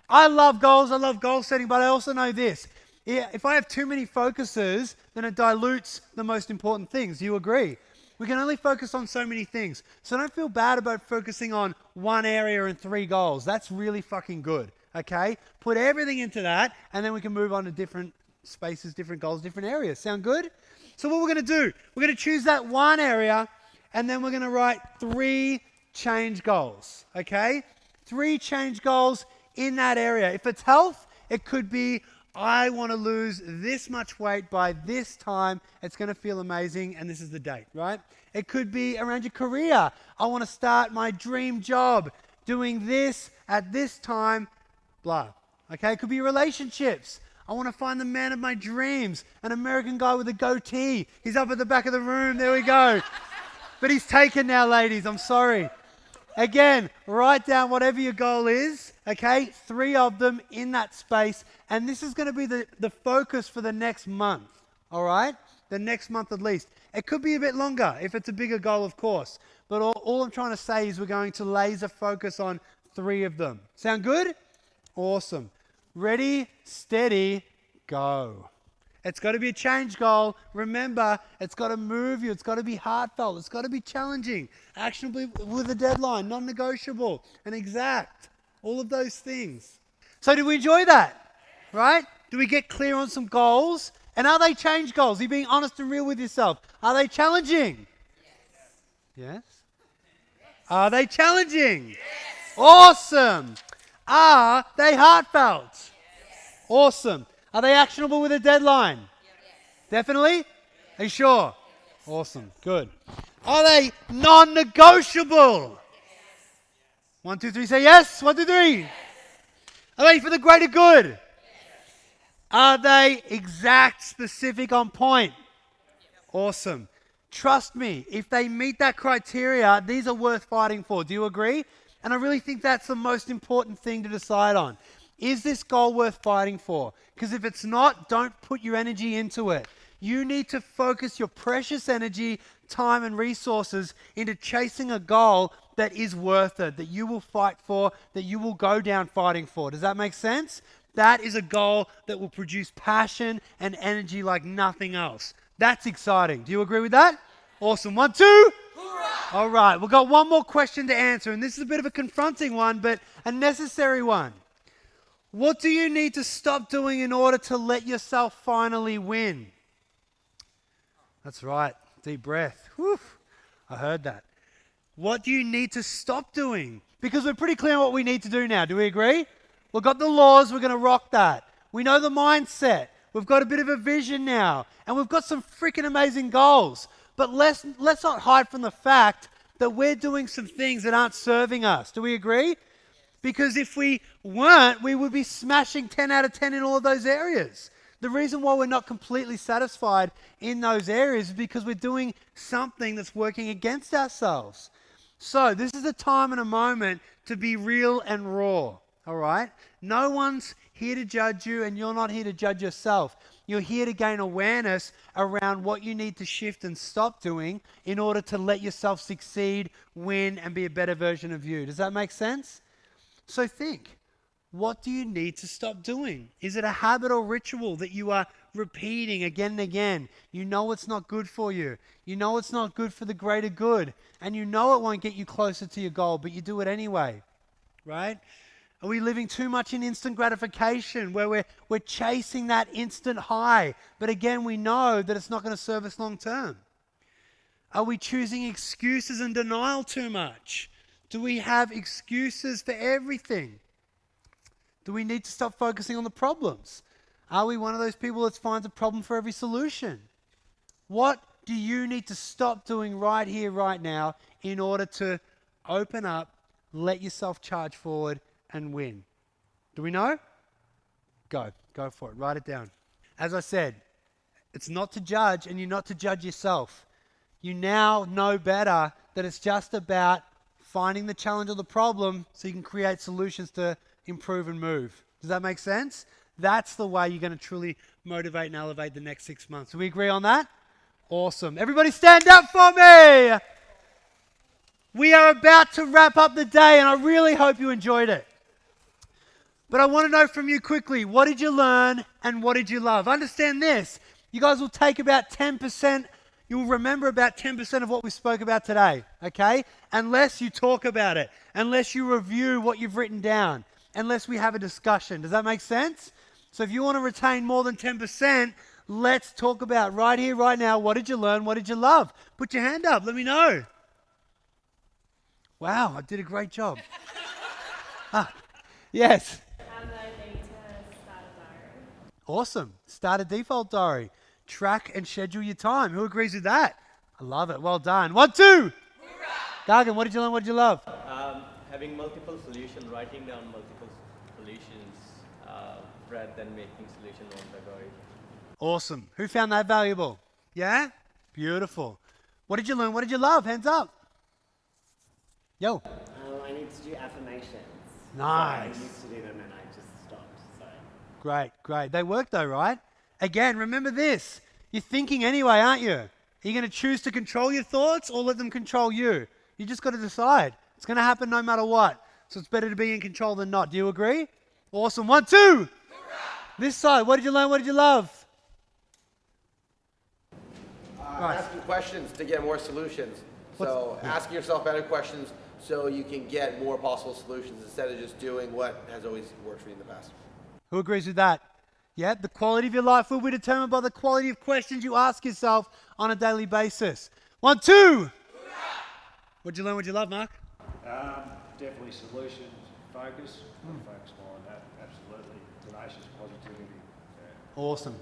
I love goals. I love goal setting, but I also know this. If I have too many focuses, then it dilutes the most important things. Do you agree? We can only focus on so many things. So don't feel bad about focusing on 1 area and 3 goals. That's really fucking good, okay? Put everything into that, and then we can move on to different spaces, different goals, different areas. Sound good? So what we're going to do, we're going to choose that 1 area, and then we're going to write 3 change goals, okay? 3 change goals in that area. If it's health, it could be, I want to lose this much weight by this time. It's going to feel amazing, and this is the date, right? It could be around your career. I want to start my dream job, doing this at this time, blah. Okay, it could be relationships. I want to find the man of my dreams, an American guy with a goatee. He's up at the back of the room. There we go. But he's taken now, ladies. I'm sorry. Again, write down whatever your goal is, okay? 3 of them in that space. And this is going to be the focus for the next month, all right? The next month at least. It could be a bit longer if it's a bigger goal, of course. But all I'm trying to say is we're going to laser focus on 3 of them. Sound good? Awesome. Ready, steady, go. It's got to be a change goal. Remember, it's got to move you. It's got to be heartfelt. It's got to be challenging, actionable with a deadline, non-negotiable and exact. All of those things. So did we enjoy that? Right? Do we get clear on some goals? And are they change goals? Are you being honest and real with yourself? Are they challenging? Yes. Are they challenging? Yes. Awesome. Are they heartfelt? Yes. Awesome. Are they actionable with a deadline? Yes. Definitely? Yes. Are you sure? Yes. Awesome. Good. Are they non-negotiable? Yes. 1, 2, 3, say yes. 1, 2, 3. Yes. Are they for the greater good? Yes. Are they exact, specific, on point? Yes. Awesome. Trust me, if they meet that criteria, these are worth fighting for. Do you agree? And I really think that's the most important thing to decide on. Is this goal worth fighting for? Because if it's not, don't put your energy into it. You need to focus your precious energy, time, and resources into chasing a goal that is worth it, that you will fight for, that you will go down fighting for. Does that make sense? That is a goal that will produce passion and energy like nothing else. That's exciting. Do you agree with that? Awesome. 1, 2. Hoorah! All right. We've got one more question to answer, and this is a bit of a confronting one, but a necessary one. What do you need to stop doing in order to let yourself finally win? That's right. Deep breath. Whew. I heard that. What do you need to stop doing? Because we're pretty clear on what we need to do now. Do we agree? We've got the laws. We're going to rock that. We know the mindset. We've got a bit of a vision now. And we've got some freaking amazing goals. But let's not hide from the fact that we're doing some things that aren't serving us. Do we agree? Because if we weren't, we would be smashing 10 out of 10 in all of those areas. The reason why we're not completely satisfied in those areas is because we're doing something that's working against ourselves. So this is a time and a moment to be real and raw. All right? No one's here to judge you, and you're not here to judge yourself. You're here to gain awareness around what you need to shift and stop doing in order to let yourself succeed, win, and be a better version of you. Does that make sense? So think, what do you need to stop doing? Is it a habit or ritual that you are repeating again and again? You know it's not good for you. You know it's not good for the greater good. And you know it won't get you closer to your goal, but you do it anyway. Right? Are we living too much in instant gratification where we're chasing that instant high? But again, we know that it's not going to serve us long term. Are we choosing excuses and denial too much? Do we have excuses for everything? Do we need to stop focusing on the problems? Are we one of those people that finds a problem for every solution? What do you need to stop doing right here, right now, in order to open up, let yourself charge forward, and win? Do we know? Go for it. Write it down. As I said, it's not to judge, and you're not to judge yourself. You now know better that it's just about finding the challenge or the problem so you can create solutions to improve and move. Does that make sense? That's the way you're going to truly motivate and elevate the next 6 months. Do we agree on that? Awesome. Everybody stand up for me. We are about to wrap up the day, and I really hope you enjoyed it. But I want to know from you quickly, what did you learn and what did you love? Understand this. You guys will take about 10%. You'll remember about 10% of what we spoke about today, okay? Unless you talk about it, unless you review what you've written down, unless we have a discussion. Does that make sense? So if you want to retain more than 10%, let's talk about right here, right now, what did you learn, what did you love? Put your hand up, let me know. Wow, I did a great job. Yes. How do I need to start a diary? Awesome. Start a default diary. Track and schedule your time. Who agrees with that? I love it. Well done. 1, 2. Hoorah! Gargan, what did you learn? What did you love? Having multiple solutions, writing down multiple solutions rather than making solution on the go. Awesome. Who found that valuable? Yeah? Beautiful. What did you learn? What did you love? Hands up. Yo. I need to do affirmations. Nice. So I used to do them and I just stopped. So. Great. They work though, right? Again, remember this. You're thinking anyway, aren't you? Are you going to choose to control your thoughts or let them control you? You just got to decide. It's going to happen no matter what. So it's better to be in control than not. Do you agree? Awesome. 1, 2. Hoorah! This side. What did you learn? What did you love? Right. Asking questions to get more solutions. So asking yourself better questions so you can get more possible solutions instead of just doing what has always worked for you in the past. Who agrees with that? Yeah, the quality of your life will be determined by the quality of questions you ask yourself on a daily basis. 1, 2. What'd you learn? What'd you love, Mark? Definitely solutions focus. Focus more on that. Absolutely. Tenacious positivity. Yeah. Awesome.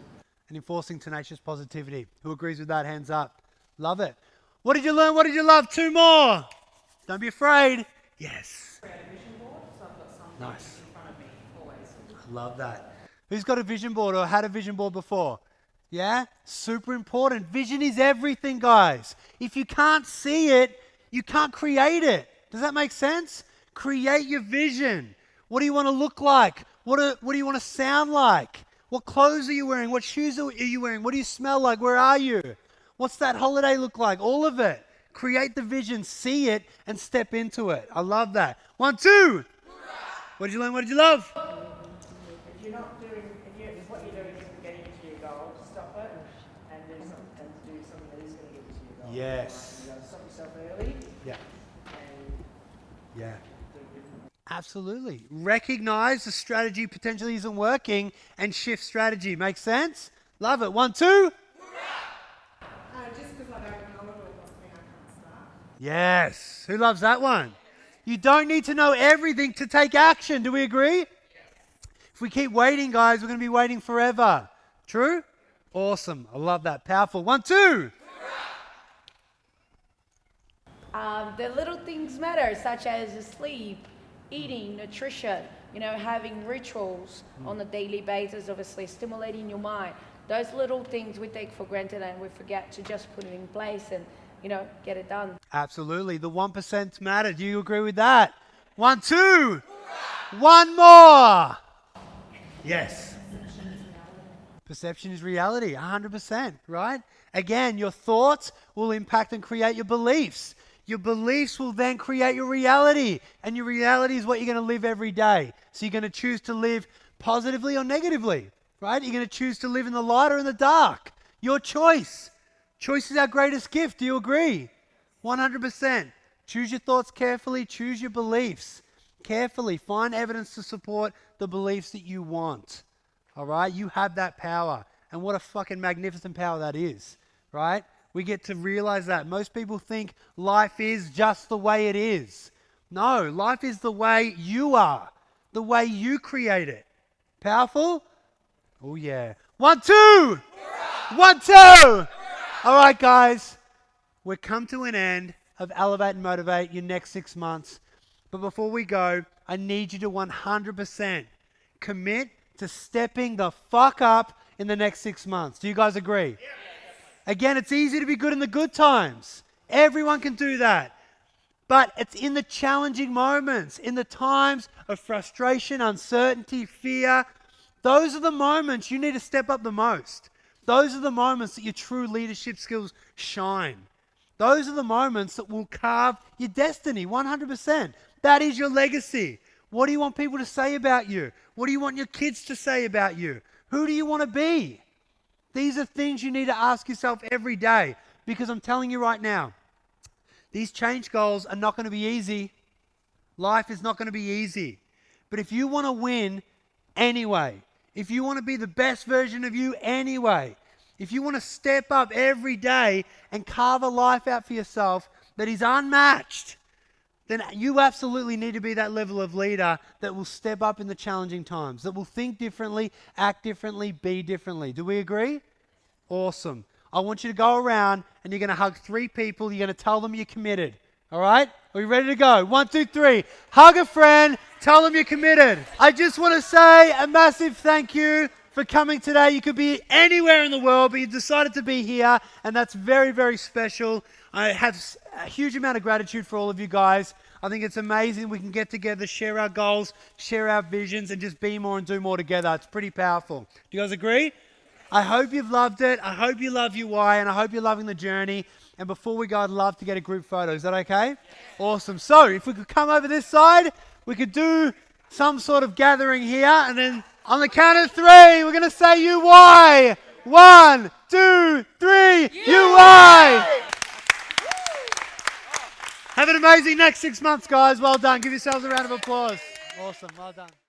And enforcing tenacious positivity. Who agrees with that? Hands up. Love it. What did you learn? What did you love? 2 more. Don't be afraid. Yes. Create a vision board, so I've got something Nice. in front of me always. I love that. Who's got a vision board or had a vision board before? Yeah? Super important. Vision is everything, guys. If you can't see it, you can't create it. Does that make sense? Create your vision. What do you want to look like? What do you want to sound like? What clothes are you wearing? What shoes are you wearing? What do you smell like? Where are you? What's that holiday look like? All of it. Create the vision, see it, and step into it. I love that. 1, 2. What did you learn? What did you love? If you're not doing, if what you're doing isn't getting you to your goal, stop it and do something that is going to get you to your goal. Yes. You got to stop yourself early. Yeah. And Yeah. do different. Absolutely. Recognize the strategy potentially isn't working and shift strategy. Make sense? Love it. 1, 2. Just because I don't know it all doesn't mean I can't start. Yes. Who loves that one? You don't need to know everything to take action. Do we agree? If we keep waiting, guys, we're going to be waiting forever. True? Awesome. I love that. Powerful. 1, 2. The little things matter, such as sleep, eating, nutrition, having rituals on a daily basis, obviously stimulating your mind. Those little things we take for granted and we forget to just put it in place and, get it done. Absolutely. The 1% matter. Do you agree with that? 1, 2. 1 more. Yes. Perception is reality. 100%, right? Again, your thoughts will impact and create your beliefs. Your beliefs will then create your reality. And your reality is what you're going to live every day. So you're going to choose to live positively or negatively, right? You're going to choose to live in the light or in the dark. Your choice. Choice is our greatest gift. Do you agree? 100%. Choose your thoughts carefully. Choose your beliefs carefully. Find evidence to support the beliefs that you want. All right? You have that power. And what a fucking magnificent power that is, right? We get to realize that. Most people think life is just the way it is. No, life is the way you are, the way you create it. Powerful? Oh, yeah. 1, 2. 1, 2. All right, guys. We've come to an end of Elevate and Motivate your next 6 months. But before we go, I need you to 100% commit to stepping the fuck up in the next 6 months. Do you guys agree? Yes. Again, it's easy to be good in the good times. Everyone can do that. But it's in the challenging moments, in the times of frustration, uncertainty, fear. Those are the moments you need to step up the most. Those are the moments that your true leadership skills shine. Those are the moments that will carve your destiny, 100%. That is your legacy. What do you want people to say about you? What do you want your kids to say about you? Who do you want to be? These are things you need to ask yourself every day, because I'm telling you right now, these change goals are not going to be easy. Life is not going to be easy. But if you want to win anyway, if you want to be the best version of you anyway, if you want to step up every day and carve a life out for yourself that is unmatched, then you absolutely need to be that level of leader that will step up in the challenging times, that will think differently, act differently, be differently. Do we agree? Awesome. I want you to go around and you're going to hug 3 people. You're going to tell them you're committed. All right? Are we ready to go? 1, 2, 3. Hug a friend. Tell them you're committed. I just want to say a massive thank you for coming today. You could be anywhere in the world, but you decided to be here, and that's very, very special. I have a huge amount of gratitude for all of you guys. I think it's amazing we can get together, share our goals, share our visions, and just be more and do more together. It's pretty powerful. Do you guys agree? I hope you've loved it. I hope you love UI, and I hope you're loving the journey. And before we go, I'd love to get a group photo. Is that okay? Yes. Awesome. So if we could come over this side, we could do some sort of gathering here, and then on the count of 3, we're going to say UI. 1, 2, 3, UI! Have an amazing next 6 months, guys. Well done. Give yourselves a round of applause. Awesome. Well done.